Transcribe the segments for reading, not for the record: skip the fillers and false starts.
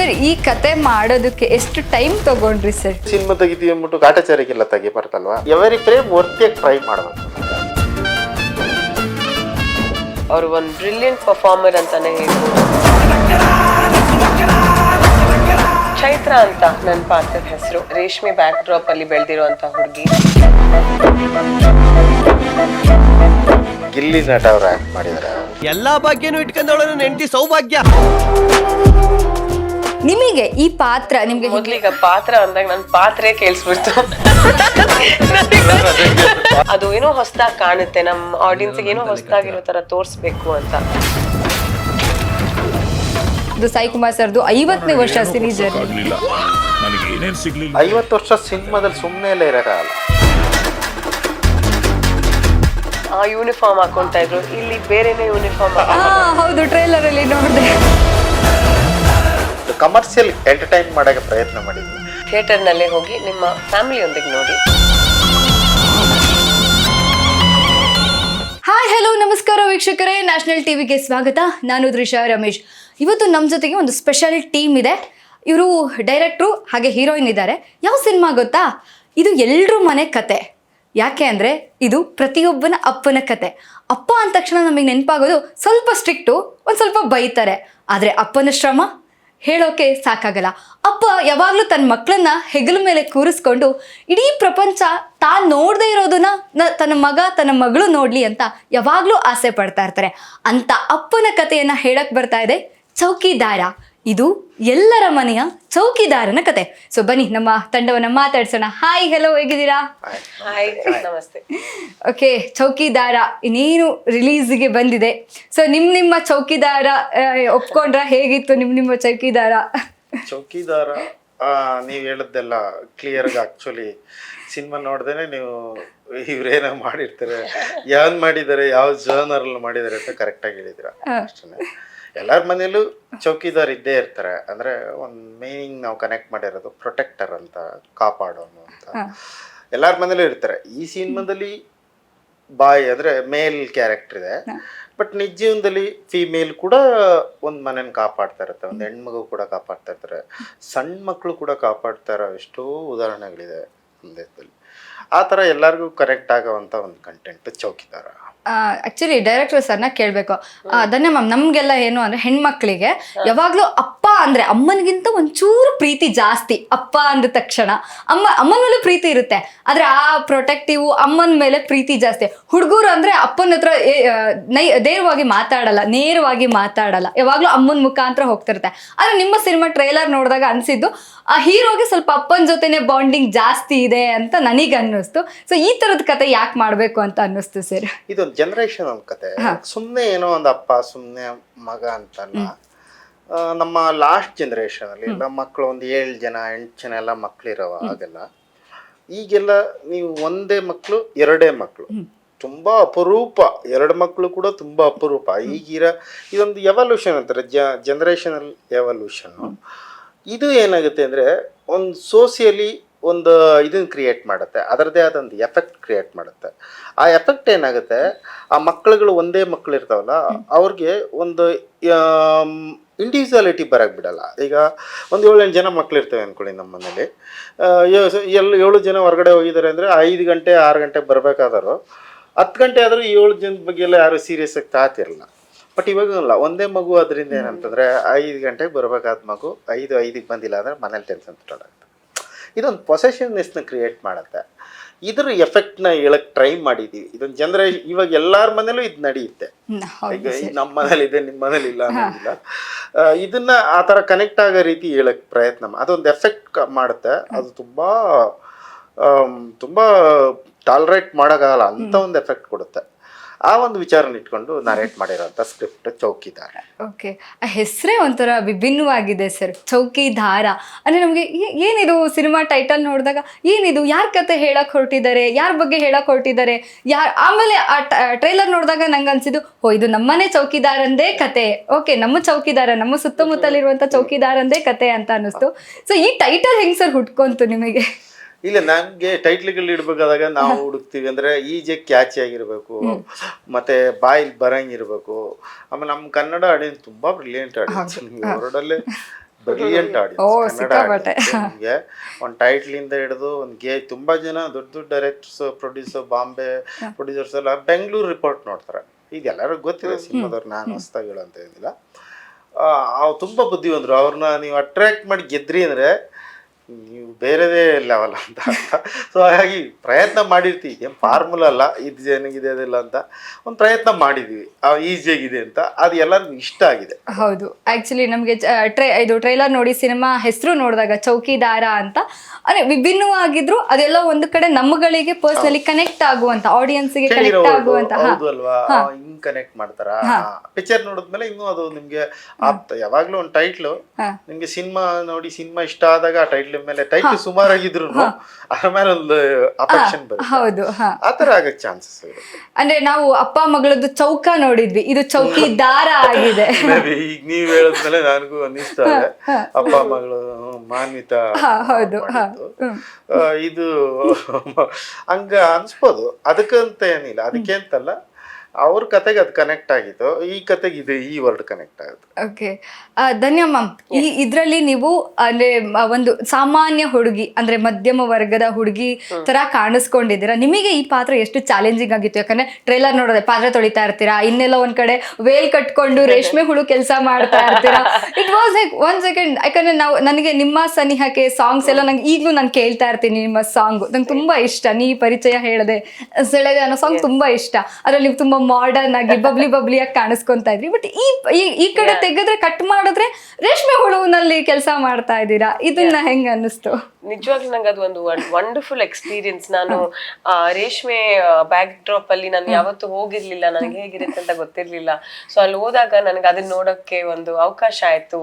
Sir ಈ ಕತೆ ಮಾಡೋದಕ್ಕೆ ಎಷ್ಟು ಟೈಮ್ ತಗೊಂಡ್ರಿ ಸರ್? ಸಿನಿಮಾ ತೆಗಿತೀವಿ ಅಂದ್ಬಿಟ್ಟು ಕಾಟಾಚಾರಿಗೆಲ್ಲ ತೆಗಿ ಬರ್ತಲ್ವಾ, ಎವರಿ ಫ್ರೇಮ್ ವರ್ತಿಯಾಗಿ ಟ್ರೈ ಮಾಡಬೇಕು. ಅವರು ಒಂದು ಬ್ರಿಲಿಯಂಟ್ ಪರ್ಫಾರ್ಮರ್ ಅಂತಾನೆ ಹೇಳ್ಬೋದು. ಚೈತ್ರ ಅಂತ ನನ್ನ ಪಾತ್ರದ ಹೆಸರು. ರೇಷ್ಮೆ ಬ್ಯಾಕ್ ಡ್ರಾಪ್ ಅಲ್ಲಿ ಬೆಳೆದಿರುವಂತ ಹುಡುಗಿ. ಗಿಲ್ಲಿ ನಟ ಅವ್ರು ಆಕ್ಟ್ ಮಾಡಿದಾರೆ. ಎಲ್ಲಾ ಭಾಗ್ಯನೂ ಇಟ್ಕೊಂಡವಳು ನೆಂಟಿ ಸೌಭಾಗ್ಯ. ನಿಮಗೆ ಈ ಪಾತ್ರ ನಿಮ್ಗೆ ಮೊದ್ಲೀಗ ಪಾತ್ರ ಅಂದಾಗ ನನ್ನ ಪಾತ್ರೆ ಕೇಳಿಸ್ಬಿಡ್ತು. ಅದು ಏನೋ ಹೊಸದಾಗಿ ಕಾಣುತ್ತೆ, ನಮ್ಮ ಆಡಿಯನ್ಸ್ಗೆ ಏನೋ ಹೊಸದಾಗಿರೋ ತರ ತೋರಿಸ್ಬೇಕು ಅಂತ. ಇದು ಸಾಯಿ ಕುಮಾರ್ ಸರ್ದು 50ನೇ ವರ್ಷ ಸಿನಿ ಜರ್ನಿ. 50 ವರ್ಷ ಸಿನಿಮಾದಲ್ಲಿ ಸುಮ್ಮನೆ ಎಲ್ಲ ಇರೋಕ್ಕಾಗಲ್ಲ. ಆ ಯೂನಿಫಾರ್ಮ್ ಹಾಕೊಂತ ಇದ್ರು, ಇಲ್ಲಿ ಬೇರೆನೇ ಯೂನಿಫಾರ್ಮ್. ಹೌದು, ಟ್ರೈಲರ್ ಅಲ್ಲಿ ನೋಡಿದೆ. ಕಮರ್ಷಿಯಲ್ ಎಂಟರ್ಟೈನ್ ಮಾಡಕ್ಕೆ ಪ್ರಯತ್ನ ಮಾಡಿದ್ವಿ. ಥಿಯೇಟರ್ ನಲ್ಲೇ ಹೋಗಿ ನಿಮ್ಮ ಫ್ಯಾಮಿಲಿಯೊಂದಿಗೆ ನೋಡಿ. ಹಾಯ್ ಹಲೋ ನಮಸ್ಕಾರ ವೀಕ್ಷಕರೇ, ನ್ಯಾಷನಲ್ ಟಿವಿಗೆ ಸ್ವಾಗತ. ನಾನು ತ್ರಿಷಾ ರಮೇಶ್. ಇವತ್ತು ನಮ್ಮ ಜೊತೆಗೆ ಒಂದು ಸ್ಪೆಷಲ್ ಟೀಮ್ ಇದೆ. ಇವರು ಡೈರೆಕ್ಟ್ರು ಹಾಗೆ ಹೀರೋಯಿನ್ ಇದ್ದಾರೆ. ಯಾವ ಸಿನಿಮಾ ಗೊತ್ತಾ? ಇದು ಎಲ್ರ ಮನೆ ಕತೆ. ಯಾಕೆ ಅಂದರೆ ಇದು ಪ್ರತಿಯೊಬ್ಬನ ಅಪ್ಪನ ಕತೆ. ಅಪ್ಪ ಅಂದ ತಕ್ಷಣ ನಮಗೆ ನೆನಪಾಗೋದು ಸ್ವಲ್ಪ ಸ್ಟ್ರಿಕ್ಟು, ಒಂದು ಸ್ವಲ್ಪ ಬೈತಾರೆ. ಆದರೆ ಅಪ್ಪನ ಶ್ರಮ ಹೇಳೋಕೆ ಸಾಕಾಗಲ್ಲ. ಅಪ್ಪ ಯಾವಾಗಲೂ ತನ್ನ ಮಕ್ಕಳನ್ನ ಹೆಗಲ ಮೇಲೆ ಕೂರಿಸ್ಕೊಂಡು ಇಡೀ ಪ್ರಪಂಚ ತಾನು ನೋಡದೇ ಇರೋದನ್ನ ತನ್ನ ಮಗ ತನ್ನ ಮಗಳು ನೋಡಲಿ ಅಂತ ಯಾವಾಗಲೂ ಆಸೆ ಪಡ್ತಾ ಇರ್ತಾರೆ. ಅಂತ ಅಪ್ಪನ ಕಥೆಯನ್ನು ಹೇಳಕ್ಕೆ ಬರ್ತಾ ಇದೆ ಚೌಕಿದಾರ. ಇದು ಎಲ್ಲರ ಮನೆಯ ಚೌಕಿದಾರನ ಕತೆ. ಸೊ ಬನ್ನಿ ನಮ್ಮ ತಂಡವನ್ನು ಮಾತಾಡ್ಸೋಣ. ಹಾಯ್ ಹಲೋ, ಹೇಗಿದ್ದೀರಾ? ಹಾಯ್, ನಮಸ್ತೆ. ಓಕೆ, ಚೌಕಿದಾರ ಇನ್ನೇನು ರಿಲೀಸ್ಗೆ ಬಂದಿದೆ. ಸೊ ನಿಮ್ಮ ಚೌಕಿದಾರ ಒಪ್ಕೊಂಡ್ರ? ಹೇಗಿತ್ತು ನಿಮ್ಮ ಚೌಕಿದಾರ? ಚೌಕಿದಾರ ನೀವು ಹೇಳಿದ್ದೆಲ್ಲ ಕ್ಲಿಯರ್ ಆಗಿ ಆಕ್ಚುಲಿ ಸಿನಿಮಾ ನೋಡ್ದೇನೆ ನೀವು ಇವ್ರೇನೋ ಮಾಡಿರ್ತಾರೆ, ಯಾವ್ದು ಮಾಡಿದ್ದಾರೆ, ಯಾವ ಜರ್ನಲ್ ಮಾಡಿದ್ದಾರೆ ಅಂತ ಕರೆಕ್ಟಾಗಿ ಹೇಳಿದಿರ. ಅಷ್ಟೇ, ಎಲ್ಲರ ಮನೇಲೂ ಚೌಕಿದಾರ್ ಇದ್ದೇ ಇರ್ತಾರೆ. ಅಂದರೆ ಒಂದು ಮೀನಿಂಗ್ ನಾವು ಕನೆಕ್ಟ್ ಮಾಡಿರೋದು ಪ್ರೊಟೆಕ್ಟರ್ ಅಂತ, ಕಾಪಾಡೋನು ಅಂತ ಎಲ್ಲರ ಮನೇಲೂ ಇರ್ತಾರೆ. ಈ ಸಿನಿಮಾದಲ್ಲಿ ಬಾಯ್ ಅಂದರೆ ಮೇಲ್ ಕ್ಯಾರೆಕ್ಟರ್ ಇದೆ, ಬಟ್ ನಿಜ ಜೀವನದಲ್ಲಿ ಫೀಮೇಲ್ ಕೂಡ ಒಂದು ಮನೇನ ಕಾಪಾಡ್ತಾ ಇರುತ್ತೆ, ಒಂದು ಹೆಣ್ಮಗು ಕೂಡ ಕಾಪಾಡ್ತಾ ಇರ್ತಾರೆ, ಸಣ್ಣ ಮಕ್ಕಳು ಕೂಡ ಕಾಪಾಡ್ತಾ ಇರೋ ಎಷ್ಟೋ ಉದಾಹರಣೆಗಳಿದೆ ನಮ್ಮ ದೇಶದಲ್ಲಿ. ಆ ಥರ ಎಲ್ಲರಿಗೂ ಕನೆಕ್ಟ್ ಆಗೋವಂಥ ಒಂದು ಕಂಟೆಂಟ್ ಚೌಕಿದಾರ. ಆಕ್ಚುಲಿ ಡೈರೆಕ್ಟರ್ ಸರ್ನ ಕೇಳಬೇಕು. ಅದನ್ನೇ ಮ್ಯಾಮ್, ನಮಗೆಲ್ಲ ಏನು ಅಂದರೆ ಹೆಣ್ಮಕ್ಳಿಗೆ ಯಾವಾಗಲೂ ಅಪ್ಪ ಅಂದರೆ ಅಮ್ಮನಿಗಿಂತ ಒಂಚೂರು ಪ್ರೀತಿ ಜಾಸ್ತಿ. ಅಪ್ಪ ಅಂದ ತಕ್ಷಣ ಅಮ್ಮನ ಮೇಲೆ ಪ್ರೀತಿ ಇರುತ್ತೆ, ಆದರೆ ಆ ಪ್ರೊಟೆಕ್ಟಿವ್ ಅಮ್ಮನ ಮೇಲೆ ಪ್ರೀತಿ ಜಾಸ್ತಿ. ಹುಡುಗರು ಅಂದರೆ ಅಪ್ಪನ ಹತ್ರ ನೇರವಾಗಿ ಮಾತಾಡಲ್ಲ, ಯಾವಾಗಲೂ ಅಮ್ಮನ ಮುಖಾಂತರ ಹೋಗ್ತಿರುತ್ತೆ. ಆದರೆ ನಿಮ್ಮ ಸಿನಿಮಾ ಟ್ರೈಲರ್ ನೋಡಿದಾಗ ಅನಿಸಿದ್ದು ಆ ಹೀರೋಗೆ ಸ್ವಲ್ಪ ಅಪ್ಪನ ಜೊತೆನೆ ಬಾಂಡಿಂಗ್ ಜಾಸ್ತಿ ಇದೆ ಅಂತ ನನಗೆ ಅನ್ನಿಸ್ತು. ಸೊ ಈ ಥರದ ಕತೆ ಯಾಕೆ ಮಾಡಬೇಕು ಅಂತ ಅನ್ನಿಸ್ತು ಸರ್? ಇದೊಂದು ಜನರೇಷನ್ ಒಂದು ಕತೆ. ಸುಮ್ಮನೆ ಏನೋ ಒಂದು ಅಪ್ಪ ಸುಮ್ಮನೆ ಮಗ ಅಂತಲ್ಲ. ನಮ್ಮ ಲಾಸ್ಟ್ ಜನರೇಷನ್ ಅಲ್ಲಿ ನಮ್ಮ ಮಕ್ಕಳು ಒಂದು 7 ಜನ 8 ಜನ ಎಲ್ಲ ಮಕ್ಕಳಿರೋವ. ಹಾಗೆಲ್ಲ ಈಗೆಲ್ಲ ನೀವು ಒಂದೇ ಮಕ್ಕಳು 2 ಮಕ್ಕಳು ತುಂಬಾ ಅಪರೂಪ, 2 ಮಕ್ಕಳು ಕೂಡ ತುಂಬಾ ಅಪರೂಪ. ಇದೊಂದು ಎವಲ್ಯೂಷನ್ ಅಂತಾರೆ, ಜನರೇಷನಲ್ ಎವಲ್ಯೂಷನ್. ಇದು ಏನಾಗುತ್ತೆ ಅಂದರೆ ಒಂದು ಸೋಸಿಯಲಿ ಒಂದು ಇದನ್ನು ಕ್ರಿಯೇಟ್ ಮಾಡುತ್ತೆ, ಅದರದ್ದೇ ಆದ ಒಂದು ಎಫೆಕ್ಟ್ ಕ್ರಿಯೇಟ್ ಮಾಡುತ್ತೆ. ಆ ಎಫೆಕ್ಟ್ ಏನಾಗುತ್ತೆ, ಆ ಮಕ್ಕಳುಗಳು ಒಂದೇ ಮಕ್ಕಳು ಇರ್ತಾವಲ್ಲ ಅವ್ರಿಗೆ ಒಂದು ಇಂಡಿವಿಜುವಾಲಿಟಿ ಬರೋಕ್ಕೆ ಬಿಡಲ್ಲ. ಈಗ ಒಂದು 7-8 ಜನ ಮಕ್ಳು ಇರ್ತವೆ ಅಂದ್ಕೊಳ್ಳಿ ನಮ್ಮ ಮನೇಲಿ. 7 ಜನ ಹೊರಗಡೆ ಹೋಗಿದ್ದಾರೆ ಅಂದರೆ 5 ಗಂಟೆ 6 ಗಂಟೆ ಬರಬೇಕಾದರೂ 10 ಗಂಟೆ ಆದರೂ 7 ಜನದ ಬಗ್ಗೆ ಎಲ್ಲ ಯಾರು ಸೀರಿಯಸ್ ಆಗಿ ತಾತಿರಲ್ಲ. ಬಟ್ ಇವಾಗಲ್ಲ, ಒಂದೇ ಮಗು. ಅದರಿಂದ ಏನಂತಂದರೆ 5 ಗಂಟೆಗೆ ಬರಬೇಕಾದ ಮಗು 5:05ಗೆ ಬಂದಿಲ್ಲ ಅಂದರೆ ಮನೇಲಿ ಟೆನ್ಷನ್ ಸ್ಟಾರ್ಟ್ ಆಗುತ್ತೆ. ಇದೊಂದು ಪೊಸೆಷನ್ನೆಸ್ನ ಕ್ರಿಯೇಟ್ ಮಾಡುತ್ತೆ. ಇದ್ರ ಎಫೆಕ್ಟ್ನ ಹೇಳಕ್ಕೆ ಟ್ರೈ ಮಾಡಿದ್ದೀವಿ. ಇದೊಂದು ಜನರೇಷನ್ ಇವಾಗ ಎಲ್ಲರ ಮನೇಲೂ ಇದು ನಡೆಯುತ್ತೆ. ಈಗ ನಮ್ಮ ಮನೇಲಿ ಇದೆ, ನಿಮ್ಮ ಮನೇಲಿ ಇಲ್ಲ ಅನ್ನೋದಿಲ್ಲ. ಇದನ್ನ ಆ ಥರ ಕನೆಕ್ಟ್ ಆಗೋ ರೀತಿ ಹೇಳಕ್ಕೆ ಪ್ರಯತ್ನ ಅದೊಂದು ಎಫೆಕ್ಟ್ ಮಾಡುತ್ತೆ. ಅದು ತುಂಬ ಟಾಲರೇಟ್ ಮಾಡೋಕ್ಕಾಗಲ್ಲ ಅಂತ ಒಂದು ಎಫೆಕ್ಟ್ ಕೊಡುತ್ತೆ. ಆ ಒಂದು ವಿಚಾರನ ಇಟ್ಕೊಂಡು ನರೇಟ್ ಮಾಡಿರೋಂಥ ಸ್ಕ್ರಿಪ್ಟ್ ಚೌಕಿದಾರ. ಓಕೆ, ಆ ಹೆಸರೇ ಒಂಥರ ವಿಭಿನ್ನವಾಗಿದೆ ಸರ್, ಚೌಕಿದಾರ ಅಂದರೆ ನಮಗೆ ಏನಿದು ಸಿನಿಮಾ ಟೈಟಲ್ ನೋಡಿದಾಗ ಏನಿದು, ಯಾರ ಕತೆ ಹೇಳಕ್ಕೆ ಹೊರಟಿದ್ದಾರೆ, ಯಾರ ಬಗ್ಗೆ ಹೇಳಕ್ಕೆ ಹೊರಟಿದ್ದಾರೆ, ಆಮೇಲೆ ಆ ಟ್ರೈಲರ್ ನೋಡಿದಾಗ ನಂಗೆ ಅನ್ಸಿದ್ದು, ಇದು ನಮ್ಮನೆ ಚೌಕಿದಾರಂದೇ ಕತೆ. ಓಕೆ, ನಮ್ಮ ಚೌಕಿದಾರ, ನಮ್ಮ ಸುತ್ತಮುತ್ತಲಿರುವಂಥ ಚೌಕಿದಾರಂದೇ ಕತೆ ಅಂತ ಅನ್ನಿಸ್ತು. ಸೊ ಈ ಟೈಟಲ್ ಹೆಂಗೆ ಸರ್ ಹುಟ್ಕೊಂತು ನಿಮಗೆ? ಇಲ್ಲ, ನನಗೆ ಟೈಟ್ಲ್ಗಳು ಇಡಬೇಕಾದಾಗ ನಾವು ಹುಡುಕ್ತೀವಿ ಅಂದರೆ ಈಜೆ ಕ್ಯಾಚಿ ಆಗಿರಬೇಕು, ಮತ್ತು ಬಾಯಲ್ಲಿ ಬರಂಗಿರಬೇಕು. ಆಮೇಲೆ ನಮ್ಮ ಕನ್ನಡ ಆಡಿಯನ್ಸ್ ತುಂಬ ಬ್ರಿಲಿಯಂಟ್ ಆಡಿಯನ್ಸ್. ನಿಮಗೆ ಹೊರಡಲ್ಲೇ ಬ್ರಿಲಿಯಂಟ್ ಓ, ಆಡಿಯನ್ಸ್ ಕನ್ನಡ ಸಿಕ್ಕಾಪಟ್ಟೆ. ನಿಮಗೆ ಒಂದು ಟೈಟ್ಲಿಂದ ಹಿಡಿದು ಒಂದು ತುಂಬಾ ಜನ ದೊಡ್ಡ ದೊಡ್ಡ ಡೈರೆಕ್ಟರ್ಸ್ ಪ್ರೊಡ್ಯೂಸರ್ ಬಾಂಬೆ ಪ್ರೊಡ್ಯೂಸರ್ಸ್ ಎಲ್ಲ ಬೆಂಗಳೂರು ರಿಪೋರ್ಟ್ ನೋಡ್ತಾರೆ. ಈಗ ಎಲ್ಲರಿಗೂ ಗೊತ್ತಿದೆ ಸಿನಿಮಾದವ್ರು, ನಾನು ಹೊಸ್ದಾಗಿ ಹೇಳಂತ ಏನಿಲ್ಲ. ಅವ್ರು ತುಂಬ ಬುದ್ಧಿವಂತರು. ಅವ್ರನ್ನ ನೀವು ಅಟ್ರಾಕ್ಟ್ ಮಾಡಿ ಗೆದ್ರಿ ಅಂದರೆ ನೀವು ಬೇರೆದೇ ಲೆವೆಲ್ ಅಂತ ಅರ್ಥ. ಸೊ ಹಾಗಾಗಿ ಪ್ರಯತ್ನ ಮಾಡಿರ್ತೀವಿ, ಏನು ಫಾರ್ಮುಲಾ ಅಲ್ಲ ಇದು ಏನಾಗಿದೆ ಅದಿಲ್ಲ ಅಂತ, ಒಂದು ಪ್ರಯತ್ನ ಮಾಡಿದ್ವಿ ಈಸಿಯಾಗಿದೆ ಅಂತ, ಅದು ಎಲ್ಲರಿಗೂ ಇಷ್ಟ ಆಗಿದೆ. ಹೌದು, ಆಕ್ಚುಲಿ ನಮಗೆ ಇದು ಟ್ರೈಲರ್ ನೋಡಿ ಸಿನಿಮಾ ಹೆಸರು ನೋಡಿದಾಗ ಚೌಕಿದಾರ ಅಂತ, ಅಂದ್ರೆ ವಿಭಿನ್ನವಾಗಿದ್ರು ಅದೆಲ್ಲ ಒಂದು ಕಡೆ ನಮ್ಮಗಳಿಗೆ ಪರ್ಸನಲಿ ಕನೆಕ್ಟ್ ಆಗುವಂತ, ಆಡಿಯನ್ಸ್ಗೆ ಕನೆಕ್ಟ್ ಆಗುವಂತ. ಹೌದು ಅಲ್ವಾ, ಹಿಂಗ್ ಕನೆಕ್ಟ್ ಮಾಡ್ತಾರ. ಪಿಕ್ಚರ್ ನೋಡಿದ್ಮೇಲೆ ಇನ್ನೂ ಅದು ನಿಮ್ಗೆ ಆಪ್ತ. ಯಾವಾಗ್ಲೂ ಒಂದು ಟೈಟ್ಲು ನಿಮ್ಗೆ ಸಿನಿಮಾ ನೋಡಿ ಸಿನಿಮಾ ಇಷ್ಟ ಆದಾಗ ಆ ಟೈಟ್ಲ್ ಮೇಲೆ ಟೈಟ್ಲ್ ಸುಮಾರಾಗಿದ್ರು ಅದ್ರ ಮೇಲೆ ಒಂದು ಅಫೆಕ್ಷನ್ ಬರುತ್ತೆ. ಹೌದು, ಆತರ ಆಗಕ್ ಚಾನ್ಸಸ್ ಇರುತ್ತೆ. ಅಂದ್ರೆ ನಾವು ಅಪ್ಪ ಮಗಳದ್ದು ಚೌಕ ನೋಡಿದ್ವಿ, ಇದು ಚೌಕಿದಾರ ಆಗಿದೆ. ಈಗ ನೀವ್ ಹೇಳದ್ಮೇಲೆ ನನಗೂ ಅನ್ನಿಸ್ತಾ ಇದೆ, ಅಪ್ಪ ಮಗಳು ಮಾನ್ವಿತಾ ಹೌದು, ಇದು ಹಂಗ ಅನ್ಸ್ಬೋದು. ಅದಕ್ಕಂತ ಏನಿಲ್ಲ, ಅದಕ್ಕೆ ಅಂತಲ್ಲ, ಅವ್ರ ಕತೆಗೆ ಅದು ಕನೆಕ್ಟ್ ಆಗಿತ್ತು, ಈ ಕತೆಗೆ ಇದು ಈ ವರ್ಡ್ ಕನೆಕ್ಟ್ ಆಗುತ್ತೆ. ಓಕೆ, ಧನ್ಯ ಮ್ಯಾಮ್. ಇದ್ರಲ್ಲಿ ನೀವು ಅಂದ್ರೆ ಒಂದು ಸಾಮಾನ್ಯ ಹುಡುಗಿ, ಅಂದ್ರೆ ಮಧ್ಯಮ ವರ್ಗದ ಹುಡುಗಿ ತರ ಕಾಣಿಸ್ಕೊಂಡಿದ್ದೀರಾ. ನಿಮಗೆ ಈ ಪಾತ್ರ ಎಷ್ಟು ಚಾಲೆಂಜಿಂಗ್ ಆಗಿತ್ತು? ಯಾಕಂದ್ರೆ ಟ್ರೈಲರ್ ನೋಡೋದೆ ಪಾತ್ರೆ ತೊಳಿತಾ ಇರ್ತೀರಾ, ಇನ್ನೆಲ್ಲ ಒಂದ್ ಕಡೆ ವೇಲ್ ಕಟ್ಕೊಂಡು ರೇಷ್ಮೆ ಹುಳು ಕೆಲಸ ಮಾಡ್ತಾ ಇರ್ತೀರಾ. It was like 1 second. ಯಾಕಂದ್ರೆ ನನಗೆ ನಿಮ್ಮ ಸನಿಹಕ್ಕೆ ಸಾಂಗ್ಸ್ ಎಲ್ಲ ನಂಗೆ ಈಗಲೂ ನಾನು ಕೇಳ್ತಾ ಇರ್ತೀನಿ. ನಿಮ್ಮ ಸಾಂಗ್ ನಂಗೆ ತುಂಬಾ ಇಷ್ಟ. ನೀ ಪರಿಚಯ ಹೇಳದೆ ಸೆಳೆದೆ ಅನ್ನೋ ಸಾಂಗ್ ತುಂಬಾ ಇಷ್ಟ. ಅದ್ರಲ್ಲಿ ನೀವು ತುಂಬಾ ಮಾಡರ್ನ್ ಆಗಿ ಬಬ್ಲಿಯಾಗಿ ಕಾಣಿಸ್ಕೊಂತಾ ಇದ್ರಿ. ಬಟ್ ಈ ಕಡೆ ತೆಗೆದ್ರೆ, ಕಟ್ ಮಾಡಿದ್ರೆ ರೇಷ್ಮೆ ಹುಳುವಿನಲ್ಲಿ ಕೆಲಸ ಮಾಡ್ತಾ ಇದ್ದೀರಾ. ಇದನ್ನ ಹೆಂಗ ಅನ್ನಿಸ್ತು? ನಿಜವಾಗ್ಲೂ ನಂಗೆ ಅದು ಒಂದು ವಂಡರ್ಫುಲ್ ಎಕ್ಸ್ಪೀರಿಯನ್ಸ್. ನಾನು ರೇಷ್ಮೆ ಬ್ಯಾಕ್ ಡ್ರಾಪ್ ಅಲ್ಲಿ ನಾನು ಯಾವತ್ತೂ ಹೋಗಿರ್ಲಿಲ್ಲ, ನನಗೆ ಹೇಗಿರುತ್ತೆ ಅಂತ ಗೊತ್ತಿರ್ಲಿಲ್ಲ. ಸೊ ಅಲ್ಲಿ ಹೋದಾಗ ನನಗೆ ಅದನ್ನ ನೋಡೋಕ್ಕೆ ಒಂದು ಅವಕಾಶ ಆಯ್ತು,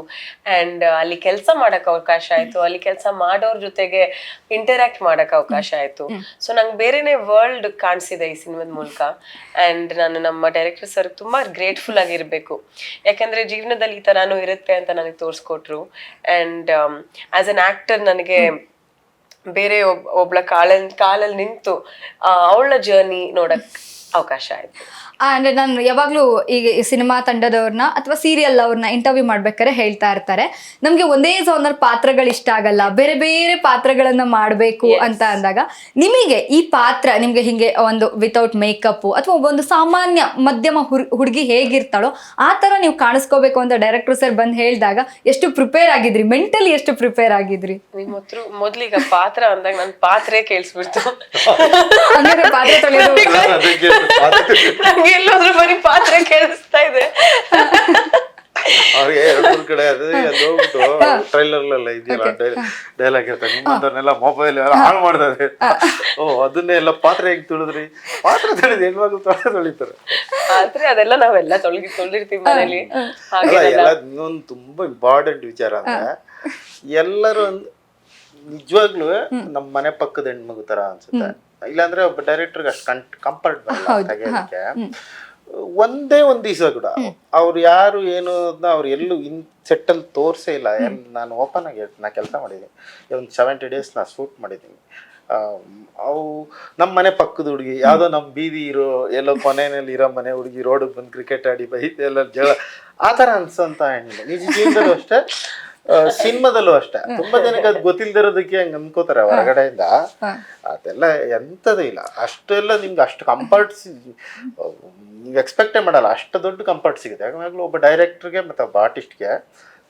ಅಂಡ್ ಅಲ್ಲಿ ಕೆಲಸ ಮಾಡಕ್ ಅವಕಾಶ ಆಯ್ತು, ಅಲ್ಲಿ ಕೆಲಸ ಮಾಡೋರ್ ಜೊತೆಗೆ ಇಂಟರಾಕ್ಟ್ ಮಾಡಕ್ ಅವಕಾಶ ಆಯ್ತು. ಸೊ ನಂಗೆ ಬೇರೆನೆ ವರ್ಲ್ಡ್ ಕಾಣಿಸಿದೆ ಈ ಸಿನಿಮಾದ ಮೂಲಕ. ಅಂಡ್ ನಾನು ನಮ್ಮ ಡೈರೆಕ್ಟರ್ ಸರ್ ತುಂಬಾ ಗ್ರೇಟ್ಫುಲ್ ಆಗಿರ್ಬೇಕು, ಯಾಕಂದ್ರೆ ಜೀವನದಲ್ಲಿ ಈ ತರಾನು ಇರುತ್ತೆ ಅಂತ ನನಗೆ ತೋರಿಸ್ಕೊಟ್ರು. ಅಂಡ್ ಆಸ್ ಅನ್ ಆಕ್ಟರ್ ನನಗೆ ಬೇರೆ ಒಬ್ಳ ಕಾಲಲ್ಲಿ ನಿಂತು ಅವಳ ಜರ್ನಿ ನೋಡಕ್ ಅವಕಾಶ ಆಯ್ತು. ಅಂದ್ರೆ ನಾನು ಯಾವಾಗ್ಲೂ ಈಗ ಈ ಸಿನಿಮಾ ತಂಡದವ್ರನ್ನ ಅಥವಾ ಸೀರಿಯಲ್ ಅವ್ರನ್ನ ಇಂಟರ್ವ್ಯೂ ಮಾಡ್ಬೇಕಾದ್ರೆ ಹೇಳ್ತಾ ಇರ್ತಾರೆ, ನಮ್ಗೆ ಒಂದೇ ಜೋನರ್ ಪಾತ್ರಗಳು ಇಷ್ಟ ಆಗಲ್ಲ, ಬೇರೆ ಬೇರೆ ಪಾತ್ರಗಳನ್ನ ಮಾಡ್ಬೇಕು ಅಂತ ಅಂದಾಗ, ನಿಮಗೆ ಈ ಪಾತ್ರ ನಿಮ್ಗೆ ಹಿಂಗೆ ಒಂದು ವಿತೌಟ್ ಮೇಕಪ್ ಅಥವಾ ಒಂದು ಸಾಮಾನ್ಯ ಮಧ್ಯಮ ಹುಡುಗಿ ಹೇಗಿರ್ತಾಳೋ ಆ ತರ ನೀವು ಕಾಣಿಸ್ಕೋಬೇಕು ಅಂತ ಡೈರೆಕ್ಟರ್ ಸರ್ ಬಂದು ಹೇಳಿದಾಗ ಎಷ್ಟು ಪ್ರಿಪೇರ್ ಆಗಿದ್ರಿ? ಮೆಂಟಲಿ ಎಷ್ಟು ಪ್ರಿಪೇರ್ ಆಗಿದ್ರಿ? ನಿಮ್ ಹತ್ರ ಮೊದ್ಲೀಗ ಪಾತ್ರ ಅಂದಾಗ ನನ್ ಪಾತ್ರೆ ಕೇಳಿಸ್ಬಿಡ್ತು. ಅಂದ್ರೆ ಪಾತ್ರ ತೊಳೆಯೋದು ಎಲ್ಲೋದ್ರು ಬರೀ ಪಾತ್ರೆ ಕೇಳಿಸ್ತಾ ಇದೆ. ಅವ್ರಿಗೆ 2-3 ಕಡೆ ಅದು ಹೋಗ್ಬಿಟ್ಟು ಟ್ರೈಲರ್ಲೆಲ್ಲ ಇದೆಯಲ್ಲ ಡೈಲಾಗ್ ಇರ್ತಾರೆ, ನಿಮ್ಮಂತವ್ರನ್ನೆಲ್ಲ ಮೊಬೈಲ್ ಹಾಳು ಮಾಡ್ತಾರೆ. ಅದನ್ನೇ ಎಲ್ಲ ಪಾತ್ರೆ ಹೆಂಗ್ ತುಳಿದ್ರಿ? ಪಾತ್ರೆ ತೊಳೆದು ಹೆಣ್ಮಕ್ಳು ತೊಳಿತಾರೆ. ಆದ್ರೆ ಅದೆಲ್ಲ ನಾವೆಲ್ಲ ತೊಳೆದಿರ್ತೀವಿ ಮನೇಲಿ. ಎಲ್ಲ ಇನ್ನೊಂದು ತುಂಬಾ ಇಂಪಾರ್ಟೆಂಟ್ ವಿಚಾರ ಅಂದ್ರೆ, ಎಲ್ಲರೂ ನಿಜವಾಗ್ಲೂ ನಮ್ಮ ಮನೆ ಪಕ್ಕದ ಹೆಣ್ಮಗು ತರ ಅನ್ಸುತ್ತೆ. ಇಲ್ಲಾಂದ್ರೆ ಒಬ್ಬ ಡೈರೆಕ್ಟರ್ಗೆ ಅಷ್ಟು ಕಂಫರ್ಟ್ ಬರಲ್ಲ ತೆಗೆಯೋದಕ್ಕೆ. ಒಂದೇ ಒಂದ್ ದಿವಸ ಕೂಡ ಅವ್ರು ಯಾರು ಏನು ಅವ್ರು ಎಲ್ಲೂ ಸೆಟ್ ಅಲ್ಲಿ ತೋರ್ಸೇ ಇಲ್ಲ. ನಾನು ಓಪನ್ ಆಗಿ ನಾ ಕೆಲಸ ಮಾಡಿದ್ದೀನಿ, ಒಂದು 70 days ನಾ ಶೂಟ್ ಮಾಡಿದ್ದೀನಿ. ಅವು ನಮ್ಮ ಮನೆ ಪಕ್ಕದ ಹುಡುಗಿ, ಯಾವುದೋ ನಮ್ಮ ಬೀದಿ ಇರೋ ಎಲ್ಲೋ ಕೊನೆಯಲ್ಲಿ ಇರೋ ಮನೆ ಹುಡುಗಿ ರೋಡಿಗೆ ಬಂದು ಕ್ರಿಕೆಟ್ ಆಡಿ ಬೈತೆ ಎಲ್ಲ ಜಗಳ, ಆ ಥರ ಅನ್ಸೋಂತ ಹೆಣ್ಣಿಲ್ಲ. ನಿಜ ಜೀವನದಲ್ಲೂ ಅಷ್ಟೇ, ಸಿನಿಮಾದಲ್ಲೂ ಅಷ್ಟೇ. ತುಂಬಾ ಜನಕ್ಕೆ ಅದು ಗೊತ್ತಿಲ್ದಿರೋದಕ್ಕೆ ಹಂಗೆ ಅನ್ಕೋತಾರೆ ಹೊರಗಡೆಯಿಂದ. ಅದೆಲ್ಲ ಎಂಥದ್ದು ಇಲ್ಲ. ಅಷ್ಟೆಲ್ಲ ನಿಮ್ಗೆ ಅಷ್ಟು ಕಂಫರ್ಟ್ಸ್ ನೀವು ಎಕ್ಸ್ಪೆಕ್ಟೇ ಮಾಡಲ್ಲ, ಅಷ್ಟು ದೊಡ್ಡ ಕಂಫರ್ಟ್ ಸಿಗುತ್ತೆ. ಯಾಕಂದ್ರೆ ಒಬ್ಬ ಡೈರೆಕ್ಟರ್ಗೆ ಮತ್ತು ಒಬ್ಬ ಆರ್ಟಿಸ್ಟ್ಗೆ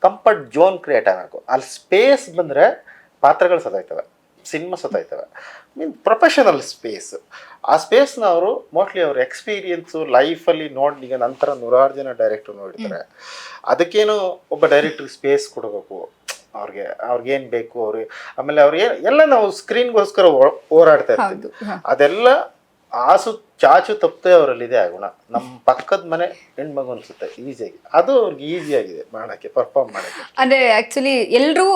ಕಂಫರ್ಟ್ ಝೋನ್ ಕ್ರಿಯೇಟ್ ಆಗಬೇಕು. ಅಲ್ಲಿ ಸ್ಪೇಸ್ ಬಂದರೆ ಪಾತ್ರಗಳು ಸದಾಯ್ತವೆ, ಸಿನಿಮಾ ಸತಾಯ್ತವೆ. ಪ್ರೊಫೆಷನಲ್ ಸ್ಪೇಸ್, ಆ ಸ್ಪೇಸ್ನ ಅವರು ಮೋಸ್ಟ್ಲಿ ಅವ್ರ ಎಕ್ಸ್ಪೀರಿಯನ್ಸು ಲೈಫಲ್ಲಿ ನೋಡಿ, ಈಗ ನಂತರ 100 ಜನ ಡೈರೆಕ್ಟರ್ ನೋಡಿರ್ತಾರೆ. ಅದಕ್ಕೇನು ಒಬ್ಬ ಡೈರೆಕ್ಟ್ರಿಗೆ ಸ್ಪೇಸ್ ಕೊಡಬೇಕು, ಅವ್ರಿಗೇನು ಬೇಕು ಅವ್ರಿಗೆ. ಆಮೇಲೆ ಅವ್ರಿಗೆ ಎಲ್ಲ ನಾವು ಸ್ಕ್ರೀನ್ಗೋಸ್ಕರ ಹೋರಾಡ್ತಾ ಇರ್ತಿದ್ದು, ಅದೆಲ್ಲ ಆಸು ಚಾಚು ತಪ್ಪದೆ ಅವರಲ್ಲಿದೆ ಆ ಗುಣ. ನಮ್ಮ ಪಕ್ಕದ ಮನೆ ಹೆಣ್ಮಗು ಅನ್ಸುತ್ತೆ ಈಸಿಯಾಗಿ, ಅದು ಅವ್ರಿಗೆ ಈಸಿ ಆಗಿದೆ ಮಾಡಕ್ಕೆ, ಪರ್ಫಾರ್ಮ್ ಮಾಡಕ್ಕೆ. ಅಂದ್ರೆ ಆಕ್ಚುಲಿ ಎಲ್ರೂ